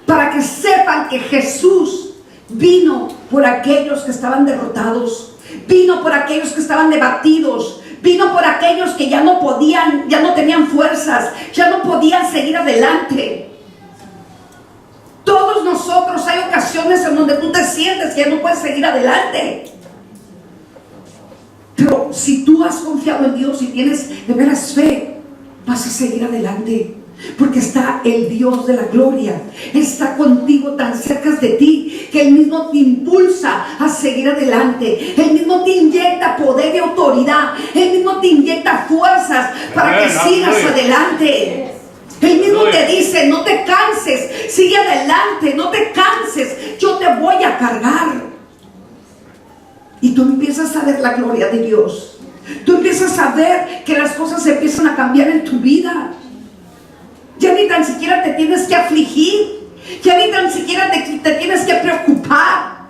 Para que sepan que Jesús vino por aquellos que estaban derrotados, vino por aquellos que estaban debatidos, vino por aquellos que ya no podían, ya no tenían fuerzas, ya no podían seguir adelante. Todos nosotros hay ocasiones en donde tú te sientes que ya no puedes seguir adelante. Pero si tú has confiado en Dios y tienes de veras fe, vas a seguir adelante. Porque está el Dios de la gloria. Está contigo, tan cerca de ti, que Él mismo te impulsa a seguir adelante. Él mismo te inyecta poder y autoridad. Él mismo te inyecta fuerzas para que sigas adelante. Él mismo te dice: no te canses, sigue adelante, no te canses, yo te voy a cargar. Y tú empiezas a ver la gloria de Dios. Tú empiezas a ver que las cosas empiezan a cambiar en tu vida. Ya ni tan siquiera te tienes que afligir. Ya ni tan siquiera te tienes que preocupar.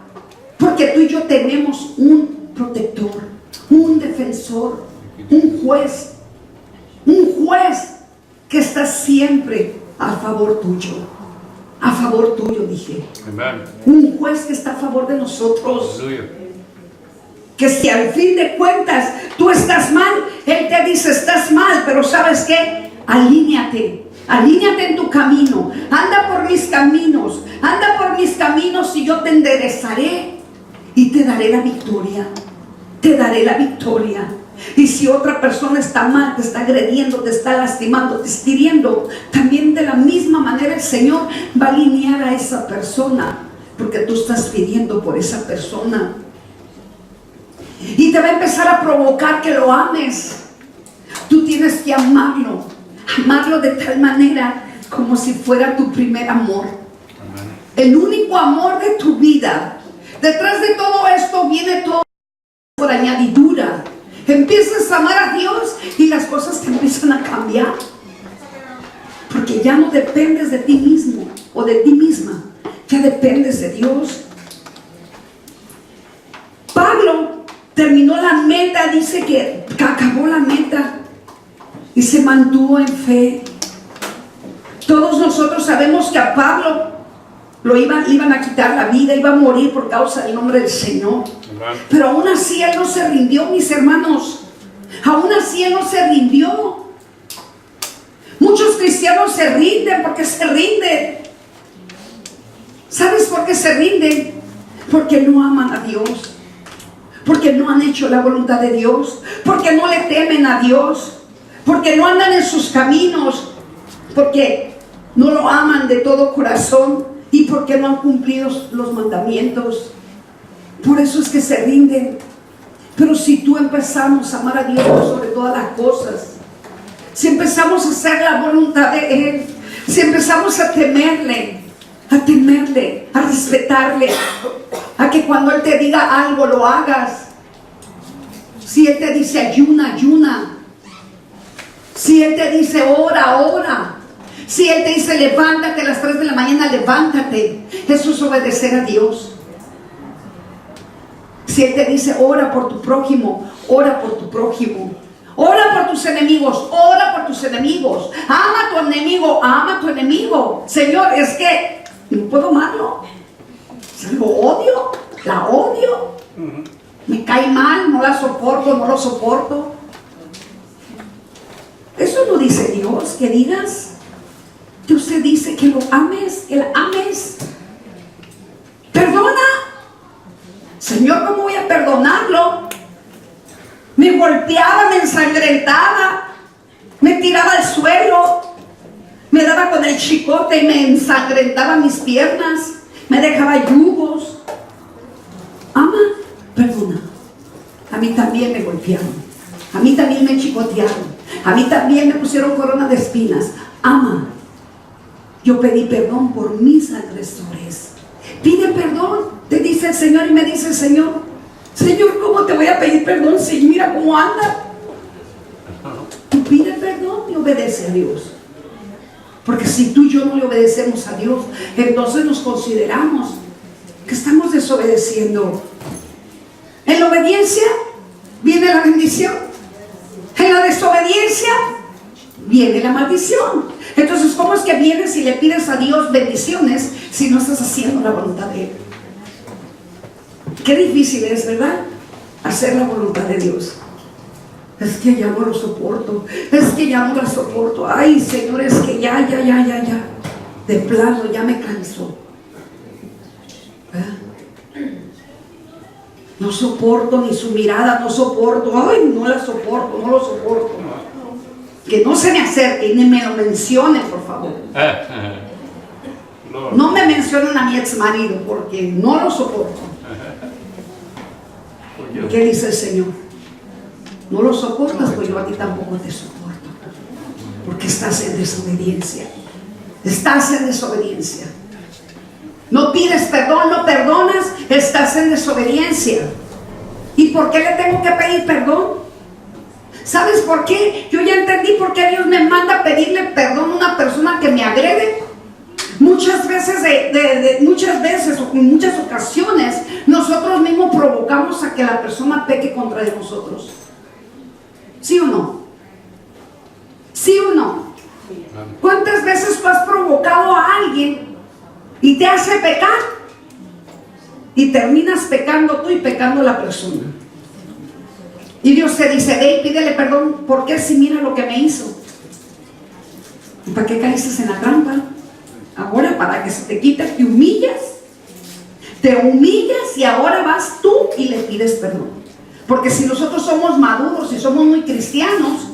Porque tú y yo tenemos un protector, un defensor, un juez que está siempre a favor tuyo. A favor tuyo, dije. Amen. Un juez que está a favor de nosotros. Hallelujah. Que si al fin de cuentas tú estás mal, Él te dice: estás mal, pero ¿sabes qué? Alíñate en tu camino. Anda por mis caminos y yo te enderezaré y te daré la victoria. Te daré la victoria. Y si otra persona está mal, te está agrediendo, te está lastimando, te está hiriendo, también de la misma manera el Señor va a alinear a esa persona, porque tú estás pidiendo por esa persona. Y te va a empezar a provocar que lo ames. Tú tienes que amarlo de tal manera como si fuera tu primer amor. El único amor de tu vida. Detrás de todo esto viene todo por añadidura. Empiezas a amar a Dios y las cosas te empiezan a cambiar. Porque ya no dependes de ti mismo o de ti misma. Ya dependes de Dios. Pablo terminó la meta, dice que acabó la meta y se mantuvo en fe. Todos nosotros sabemos que a Pablo le iban a quitar la vida, iba a morir por causa del nombre del Señor. Pero aún así él no se rindió, mis hermanos. Aún así él no se rindió. Muchos cristianos se rinden porque se rinden. ¿Sabes por qué se rinden? Porque no aman a Dios. Porque no han hecho la voluntad de Dios. Porque no le temen a Dios. Porque no andan en sus caminos. Porque no lo aman de todo corazón. Y porque no han cumplido los mandamientos. Por eso es que se rinden. Pero si tú empezamos a amar a Dios sobre todas las cosas, si empezamos a hacer la voluntad de Él, si empezamos a temerle, a respetarle, a que cuando Él te diga algo lo hagas. Si Él te dice ayuna, ayuna. Si Él te dice ora, ora. Si Él te dice levántate a las 3 de la mañana, levántate. Eso es obedecer a Dios. Si Él te dice ora por tu prójimo, ora por tu prójimo. Ora por tus enemigos, ora por tus enemigos. Ama a tu enemigo, ama a tu enemigo. Señor, es que no puedo amarlo. Lo odio, la odio. Me cae mal, no la soporto, no lo soporto. Eso no dice Dios, que digas. Dios te dice que lo ames, que la ames. Perdona. Señor, ¿cómo voy a perdonarlo? Me golpeaba, me ensangrentaba, me tiraba al suelo, me daba con el chicote y me ensangrentaba mis piernas, me dejaba yugos. Ama, perdona. A mí también me golpearon, a mí también me chicotearon, a mí también me pusieron corona de espinas. Ama. Yo pedí perdón por mis agresores. Pide perdón, te dice el Señor, y me dice el Señor: Señor, ¿cómo te voy a pedir perdón si mira cómo anda? Tú pide perdón y obedece a Dios. Porque si tú y yo no le obedecemos a Dios, entonces nos consideramos que estamos desobedeciendo. En la obediencia viene la bendición. En la desobediencia viene la maldición. Entonces, ¿cómo es que vienes y le pides a Dios bendiciones si no estás haciendo la voluntad de Él? Qué difícil es, ¿verdad? Hacer la voluntad de Dios. Es que ya no lo soporto. Es que ya no la soporto. Ay, Señor, es que ya. De plano, ya me canso. ¿Verdad? No soporto ni su mirada, no soporto. Ay, no la soporto, no lo soporto. Que no se me acerque ni me lo mencionen, por favor. Lord. No me mencionen a mi ex marido porque no lo soporto. Forgive. ¿Qué dice el Señor? No lo soportas, pues yo a ti tampoco te soporto. Porque estás en desobediencia. Estás en desobediencia. No pides perdón, no perdonas, estás en desobediencia. ¿Y por qué le tengo que pedir perdón? ¿Sabes por qué? Yo ya entendí por qué Dios me manda a pedirle perdón a una persona que me agrede. Muchas veces, o en muchas ocasiones, nosotros mismos provocamos a que la persona peque contra de nosotros. ¿Sí o no? ¿Sí o no? ¿Cuántas veces tú has provocado a alguien y te hace pecar? Y terminas pecando tú y pecando la persona. Y Dios te dice, ve y pídele perdón, porque si mira lo que me hizo. ¿Y para qué caíste en la trampa? Ahora para que se te quite, te humillas y ahora vas tú y le pides perdón. Porque si nosotros somos maduros y somos muy cristianos,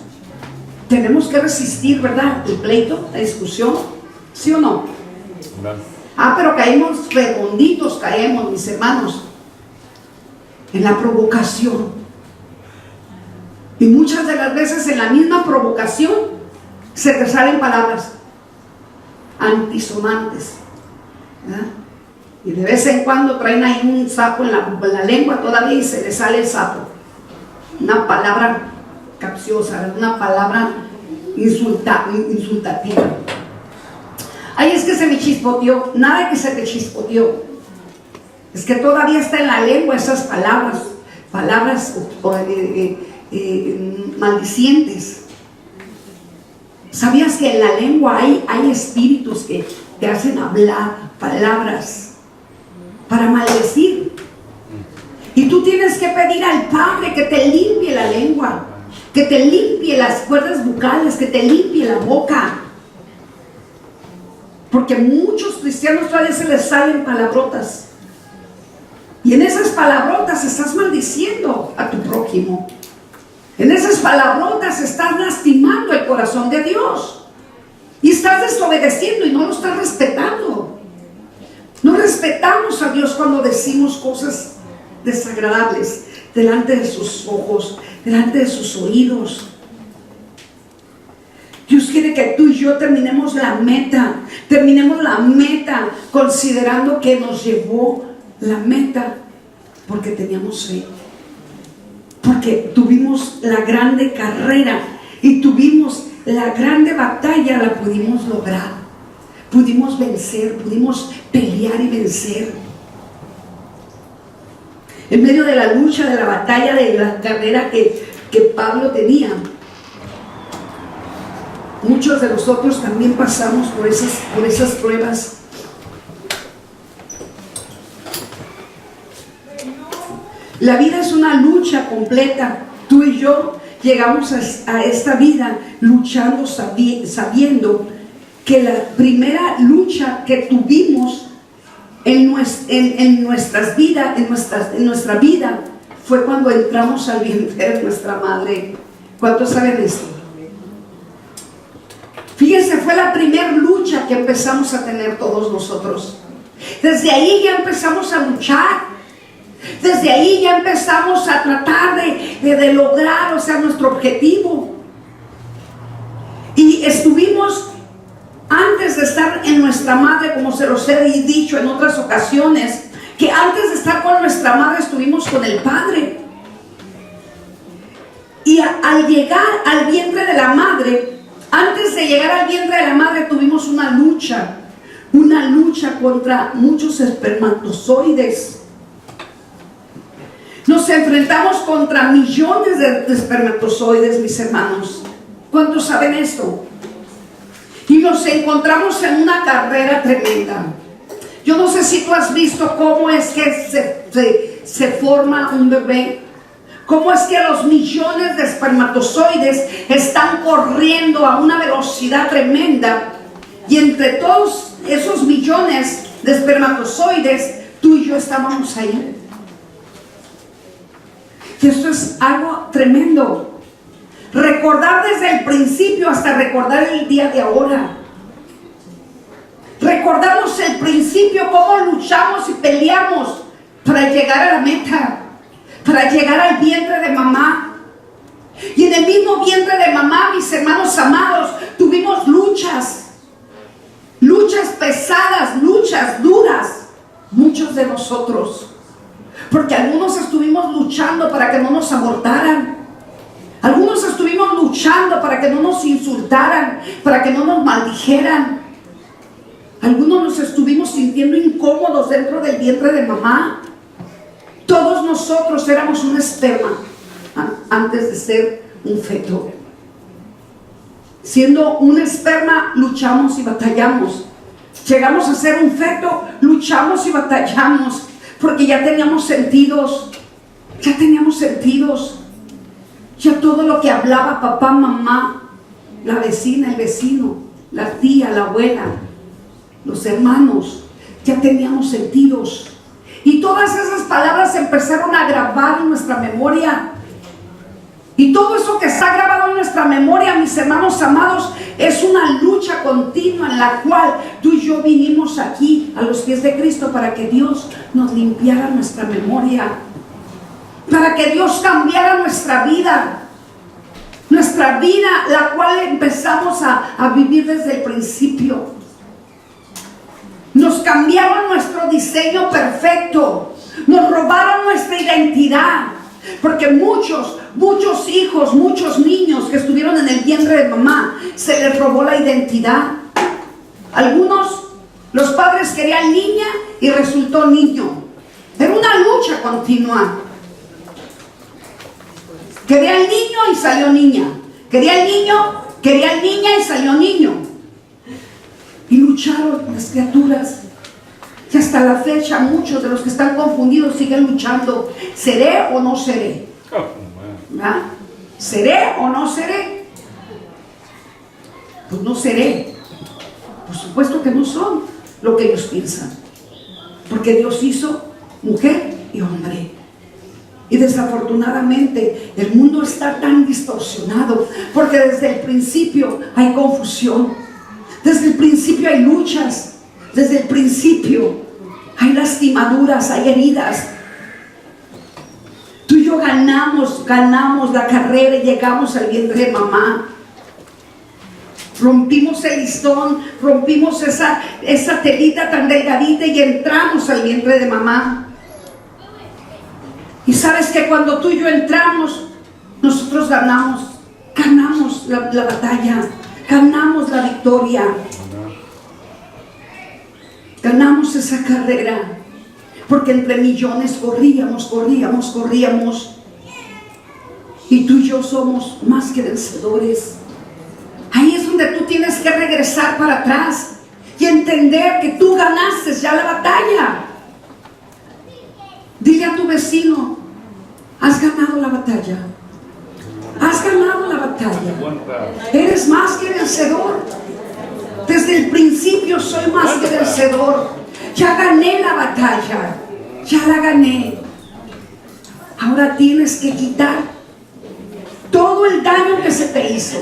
tenemos que resistir, ¿verdad? El pleito, la discusión, ¿sí o no? Pero caemos redonditos, caemos, mis hermanos, en la provocación. Y muchas de las veces en la misma provocación se te salen palabras antisonantes, ¿verdad? Y de vez en cuando traen ahí un sapo en la lengua todavía y se le sale el sapo. Una palabra capciosa, una palabra insultativa. Ay, es que se me chispoteó. Nada que se te chispoteó. Es que todavía está en la lengua esas palabras maldicientes. ¿Sabías que en la lengua hay espíritus que te hacen hablar palabras para maldecir? Y tú tienes que pedir al Padre que te limpie la lengua, que te limpie las cuerdas bucales, que te limpie la boca. Porque muchos cristianos todavía se les salen palabrotas. Y en esas palabrotas estás maldiciendo a tu prójimo. En esas palabrotas estás lastimando el corazón de Dios. Y estás desobedeciendo y no lo estás respetando. No respetamos a Dios cuando decimos cosas desagradables delante de sus ojos, delante de sus oídos. Dios quiere que tú y yo terminemos la meta considerando que nos llevó la meta porque teníamos fe. Porque tuvimos la grande carrera y tuvimos la grande batalla, la pudimos lograr. Pudimos vencer, pudimos pelear y vencer. En medio de la lucha, de la batalla, de la carrera que Pablo tenía, muchos de nosotros también pasamos por esas pruebas. La vida es una lucha completa. Tú y yo llegamos a esta vida luchando, sabiendo que la primera lucha que tuvimos en nuestras vidas, en nuestra vida, fue cuando entramos al vientre de nuestra madre. ¿Cuántos saben esto? Fíjense, fue la primera lucha que empezamos a tener todos nosotros. Desde ahí ya empezamos a luchar. Desde ahí ya empezamos a tratar de lograr, nuestro objetivo. Y estuvimos, antes de estar en nuestra madre, como se los he dicho en otras ocasiones, que antes de estar con nuestra madre estuvimos con el Padre. Y al llegar al vientre de la madre, antes de llegar al vientre de la madre tuvimos una lucha contra muchos espermatozoides. Nos enfrentamos contra millones de espermatozoides, mis hermanos. ¿Cuántos saben esto? Y nos encontramos en una carrera tremenda. Yo no sé si tú has visto cómo es que se forma un bebé. Cómo es que los millones de espermatozoides están corriendo a una velocidad tremenda. Y entre todos esos millones de espermatozoides, tú y yo estábamos ahí. Y esto es algo tremendo. Recordar desde el principio hasta recordar el día de ahora. Recordamos el principio, cómo luchamos y peleamos para llegar a la meta, para llegar al vientre de mamá. Y en el mismo vientre de mamá, mis hermanos amados, tuvimos luchas pesadas, luchas duras, muchos de nosotros. Porque algunos estuvimos luchando para que no nos abortaran. Algunos estuvimos luchando para que no nos insultaran, para que no nos maldijeran. Algunos nos estuvimos sintiendo incómodos dentro del vientre de mamá. Todos nosotros éramos un esperma antes de ser un feto. Siendo un esperma, luchamos y batallamos. Llegamos a ser un feto, luchamos y batallamos, porque ya teníamos sentidos. Ya todo lo que hablaba papá, mamá, la vecina, el vecino, la tía, la abuela, los hermanos, ya teníamos sentidos. Y todas esas palabras empezaron a grabar en nuestra memoria. Y todo eso que está grabado en nuestra memoria, mis hermanos amados, es una lucha continua en la cual tú y yo vinimos aquí a los pies de Cristo para que Dios nos limpiara nuestra memoria, para que Dios cambiara nuestra vida, la cual empezamos a vivir desde el principio. Nos cambiaron nuestro diseño perfecto, nos robaron nuestra identidad, porque muchos hijos, muchos niños que estuvieron en el vientre de mamá, se les robó la identidad. Algunos, los padres querían niña y resultó niño. Era una lucha continua. Quería el niño y salió niña. Quería niña y salió niño. Y lucharon las criaturas. Y hasta la fecha muchos de los que están confundidos siguen luchando. ¿Seré o no seré? ¿Ah? ¿Seré o no seré? Pues no seré. Por supuesto que no son lo que ellos piensan. Porque Dios hizo mujer y hombre. Y desafortunadamente el mundo está tan distorsionado, porque desde el principio hay confusión, desde el principio hay luchas, desde el principio hay lastimaduras, hay heridas. Tú y yo ganamos la carrera y llegamos al vientre de mamá. Rompimos el listón, rompimos esa telita tan delgadita y entramos al vientre de mamá. Y sabes que cuando tú y yo entramos, nosotros ganamos la batalla, ganamos la victoria, ganamos esa carrera, porque entre millones corríamos, y tú y yo somos más que vencedores. Ahí es donde tú tienes que regresar para atrás y entender que tú ganaste ya la batalla. Dile a tu vecino: has ganado la batalla. Has ganado la batalla. Eres más que vencedor. Desde el principio soy más que vencedor. Ya gané la batalla. Ya la gané. Ahora tienes que quitar todo el daño que se te hizo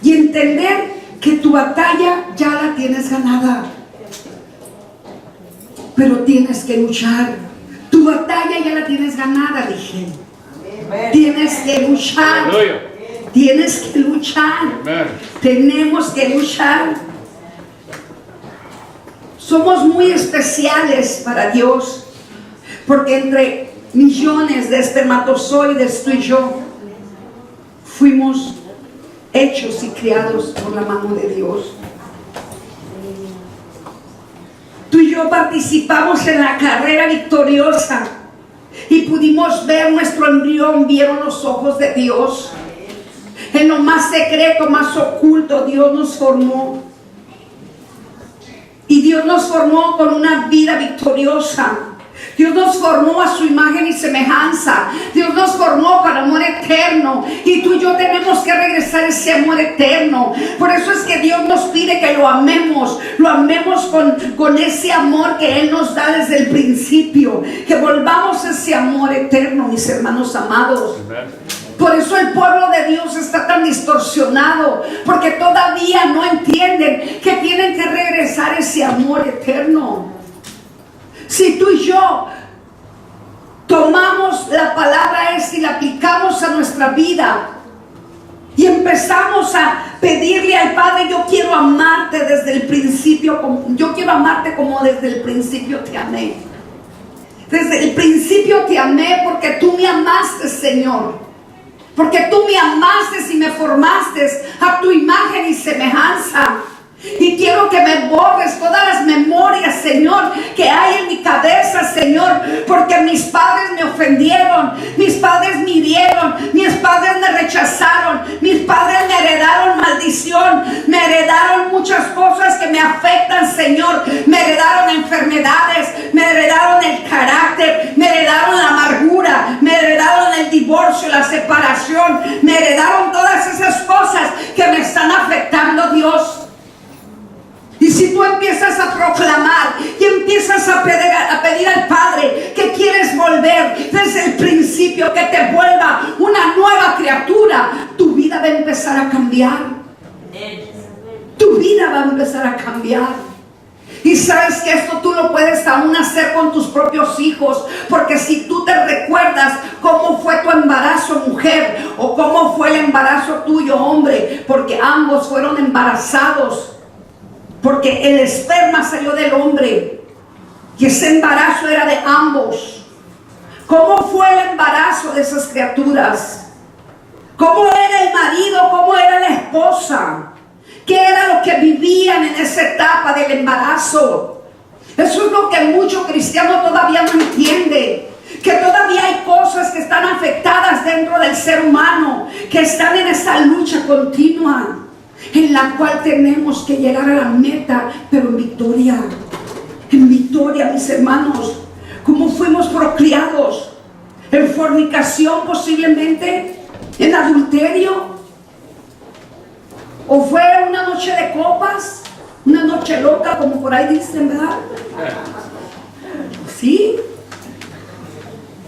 y entender que tu batalla ya la tienes ganada. Pero tienes que luchar. Tu batalla ya la tienes ganada, dije. Tienes que luchar. Tienes que luchar. Tenemos que luchar. Somos muy especiales para Dios, porque entre millones de espermatozoides, tú y yo fuimos hechos y criados por la mano de Dios. Tú y yo participamos en la carrera victoriosa y pudimos ver nuestro embrión, vieron los ojos de Dios. En lo más secreto, más oculto, Dios nos formó. Y Dios nos formó con una vida victoriosa. Dios nos formó a su imagen y semejanza. Dios nos formó con amor eterno. Y tú y yo tenemos que regresar ese amor eterno. Por eso es que Dios nos pide que lo amemos. Lo amemos con ese amor que Él nos da desde el principio. Que volvamos ese amor eterno, mis hermanos amados. Por eso el pueblo de Dios está tan distorsionado, porque todavía no entienden que tienen que regresar ese amor eterno. Si tú y yo tomamos la palabra esta y la aplicamos a nuestra vida y empezamos a pedirle al Padre, yo quiero amarte desde el principio, yo quiero amarte como desde el principio te amé. Desde el principio te amé porque tú me amaste, Señor. Porque tú me amaste y me formaste a tu imagen y semejanza. Y quiero que me borres todas las memorias, Señor, que hay en mi cabeza, Señor. Porque mis padres me ofendieron, mis padres me hirieron, mis padres me rechazaron, mis padres me heredaron maldición, me heredaron muchas cosas que me afectan, Señor. Me heredaron enfermedades, me heredaron el carácter, me heredaron la amargura, me heredaron el divorcio, la separación, me heredaron todas esas cosas que me están afectando, Dios. Y si tú empiezas a proclamar y empiezas a pedir al Padre que quieres volver desde el principio, que te vuelva una nueva criatura, tu vida va a empezar a cambiar. Tu vida va a empezar a cambiar. Y sabes que esto tú lo puedes aún hacer con tus propios hijos, porque si tú te recuerdas cómo fue tu embarazo, mujer, o cómo fue el embarazo tuyo, hombre, porque ambos fueron embarazados. Porque el esperma salió del hombre y ese embarazo era de ambos. ¿Cómo fue el embarazo de esas criaturas? ¿Cómo era el marido? ¿Cómo era la esposa? ¿Qué era lo que vivían en esa etapa del embarazo? Eso es lo que mucho cristiano todavía no entiende. Que todavía hay cosas que están afectadas dentro del ser humano, que están en esa lucha continua, en la cual tenemos que llegar a la meta, pero en victoria, mis hermanos. Como fuimos procreados en fornicación, posiblemente en adulterio, o fue una noche de copas, una noche loca, como por ahí dicen, ¿verdad? Sí,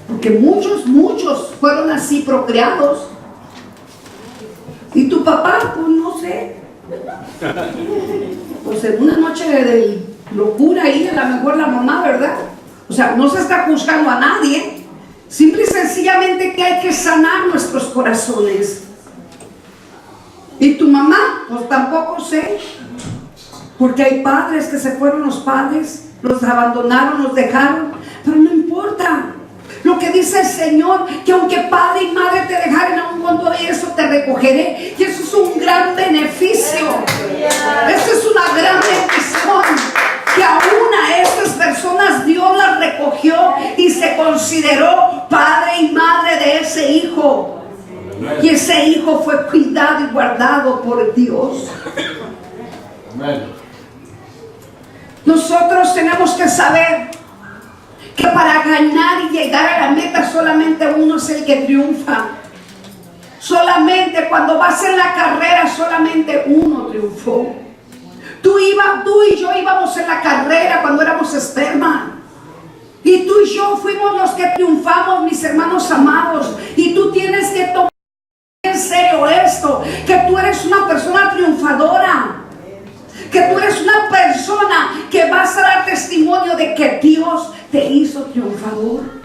porque muchos fueron así procreados. ¿Y tu papá? Pues no sé. Pues en una noche de locura ahí, a lo mejor la mamá, ¿verdad? O sea, no se está juzgando a nadie. Simple y sencillamente que hay que sanar nuestros corazones. ¿Y tu mamá? Pues tampoco sé. Porque hay padres que se fueron los padres, los abandonaron, los dejaron. Pero no importa. Lo que dice el Señor, que aunque padre y madre te dejaren, aún cuando eso te recogeré. Y eso es un gran beneficio. Eso es una gran bendición. Que aún a estas personas Dios las recogió y se consideró padre y madre de ese hijo. Y ese hijo fue cuidado y guardado por Dios. Nosotros tenemos que saber que para ganar y llegar a la meta solamente uno es el que triunfa. Solamente cuando vas en la carrera, solamente uno triunfó. Tú y yo íbamos en la carrera cuando éramos esperma. Y tú y yo fuimos los que triunfamos, mis hermanos amados. Y tú tienes que tomar en serio esto, que tú eres una persona triunfadora. Que tú eres una persona que vas a dar testimonio de que Dios te hizo triunfador.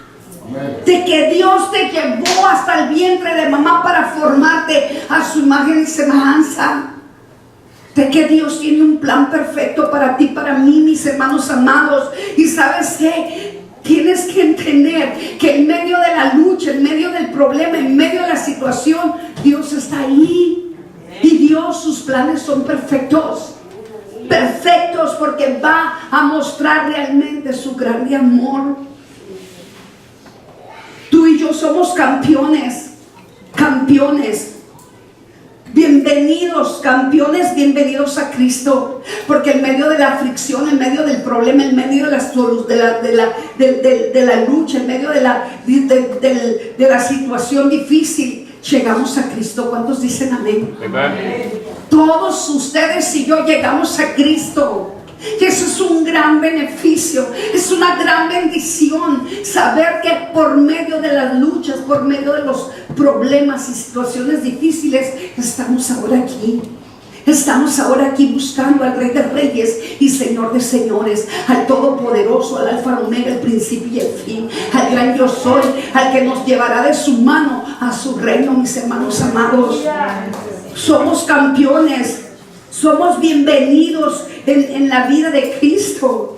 De que Dios te llevó hasta el vientre de mamá para formarte a su imagen y semejanza. De que Dios tiene un plan perfecto para ti, para mí, mis hermanos amados. Y ¿sabes qué? Tienes que entender que en medio de la lucha, en medio del problema, en medio de la situación, Dios está ahí. Y Dios, sus planes son perfectos. Perfectos, porque va a mostrar realmente su grande amor. Tú y yo somos campeones. Bienvenidos, campeones, bienvenidos a Cristo. Porque en medio de la aflicción, en medio del problema, en medio de la lucha, en medio de la situación difícil, llegamos a Cristo. ¿Cuántos dicen amén? Amen. Todos ustedes y yo llegamos a Cristo. Y eso es un gran beneficio, es una gran bendición saber que por medio de las luchas, por medio de los problemas y situaciones difíciles, estamos ahora aquí. Estamos ahora aquí buscando al Rey de Reyes y Señor de Señores, al Todopoderoso, al Alfa y Omega, el principio y el fin, al gran yo soy, al que nos llevará de su mano a su reino, mis hermanos amados. Somos campeones, somos bienvenidos en la vida de Cristo.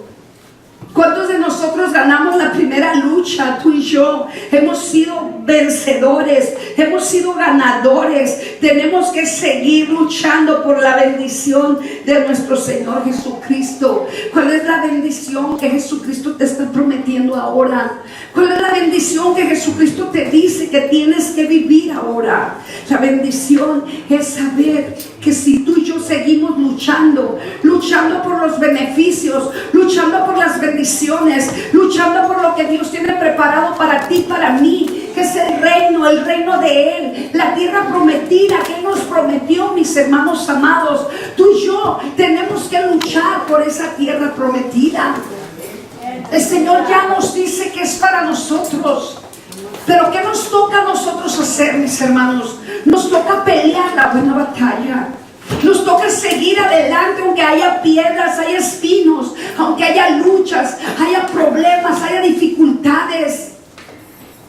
¿Cuántos de nosotros ganamos la primera lucha? Tú y yo hemos sido vencedores, hemos sido ganadores. Tenemos que seguir luchando por la bendición de nuestro Señor Jesucristo. ¿Cuál es la bendición que Jesucristo te está prometiendo ahora? ¿Cuál es la bendición que Jesucristo te dice que tienes que vivir ahora? La bendición es saber que si tú y yo seguimos luchando por los beneficios, luchando por las bendiciones, luchando por lo que Dios tiene preparado para ti, para mí, que es el reino de Él, la tierra prometida que Él nos prometió, mis hermanos amados. Tú y yo tenemos que luchar por esa tierra prometida. El Señor ya nos dice que es para nosotros. Pero ¿qué nos toca a nosotros hacer, mis hermanos? Nos toca pelear la buena batalla. Nos toca seguir adelante aunque haya piedras, haya espinos, aunque haya luchas, haya problemas, haya dificultades.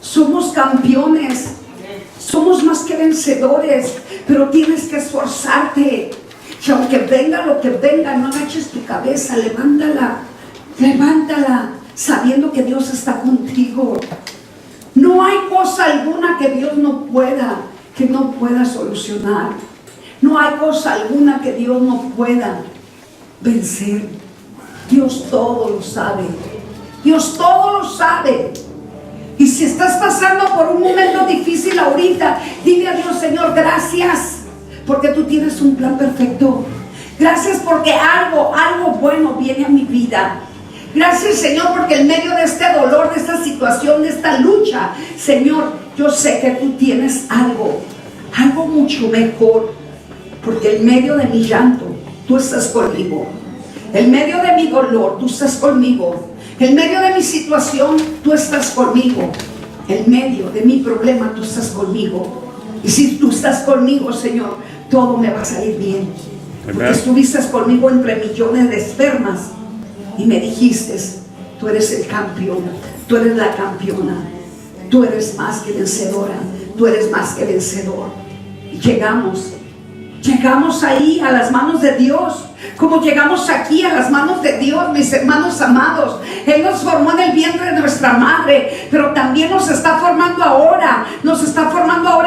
Somos campeones, somos más que vencedores, pero tienes que esforzarte. Y aunque venga lo que venga, no agaches tu cabeza, levántala, sabiendo que Dios está contigo. No hay cosa alguna que Dios no pueda solucionar. No hay cosa alguna que Dios no pueda vencer. Dios todo lo sabe. Dios todo lo sabe. Y si estás pasando por un momento difícil ahorita, dile a Dios: Señor, gracias, porque tú tienes un plan perfecto. Gracias porque algo bueno viene a mi vida. Gracias, Señor, porque en medio de este dolor, de esta situación, de esta lucha, Señor, yo sé que tú tienes algo mucho mejor, porque en medio de mi llanto, tú estás conmigo. En medio de mi dolor, tú estás conmigo. En medio de mi situación, tú estás conmigo. En medio de mi problema, tú estás conmigo. Y si tú estás conmigo, Señor, todo me va a salir bien. Porque estuviste conmigo entre millones de espermas y me dijiste: tú eres el campeón, tú eres la campeona, tú eres más que vencedora, tú eres más que vencedor. Y llegamos ahí a las manos de Dios, como llegamos aquí a las manos de Dios, mis hermanos amados. Él nos formó en el vientre de nuestra madre, pero también nos está formando ahora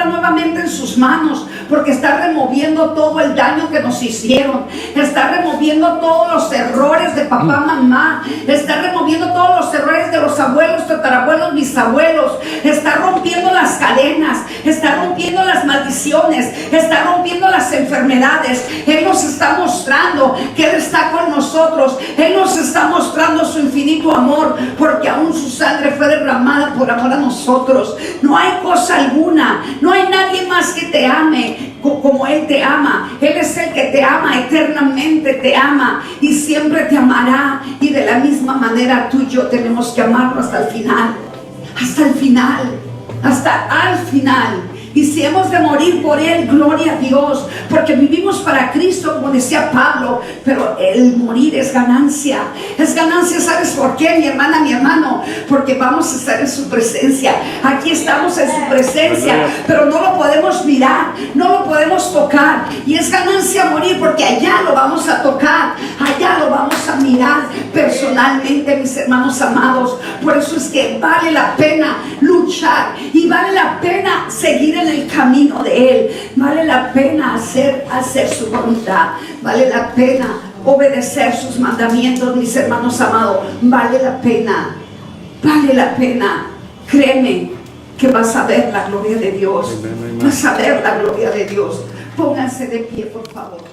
nuevamente en sus manos, porque está removiendo todo el daño que nos hicieron, está removiendo todos los errores de papá, mamá, está removiendo todos los errores de los abuelos, tatarabuelos, bisabuelos, está rompiendo las cadenas, está rompiendo las maldiciones, está rompiendo las enfermedades. Él nos está mostrando que Él está con nosotros. Él nos está mostrando su infinito amor, porque aún su sangre fue derramada por amor a nosotros. No hay cosa alguna, no hay nadie más que te ame como Él te ama. Él es el que te ama, eternamente te ama y siempre te amará. Y de la misma manera tú y yo tenemos que amarlo hasta el final, hasta al final. Y si hemos de morir por Él, gloria a Dios, porque vivimos para Cristo, como decía Pablo. Pero el morir es ganancia. Es ganancia, ¿sabes por qué, mi hermana, mi hermano? Porque vamos a estar en su presencia. Aquí estamos en su presencia, pero no lo podemos mirar, no lo podemos tocar. Y es ganancia morir, porque allá lo vamos a tocar, allá lo vamos a mirar personalmente, mis hermanos amados. Por eso es que vale la pena luchar y vale la pena seguir en el camino de Él. Vale la pena hacer su voluntad. Vale la pena obedecer sus mandamientos, mis hermanos amados. Vale la pena. Créeme que vas a ver la gloria de Dios. Vas a ver la gloria de Dios. Pónganse de pie, por favor.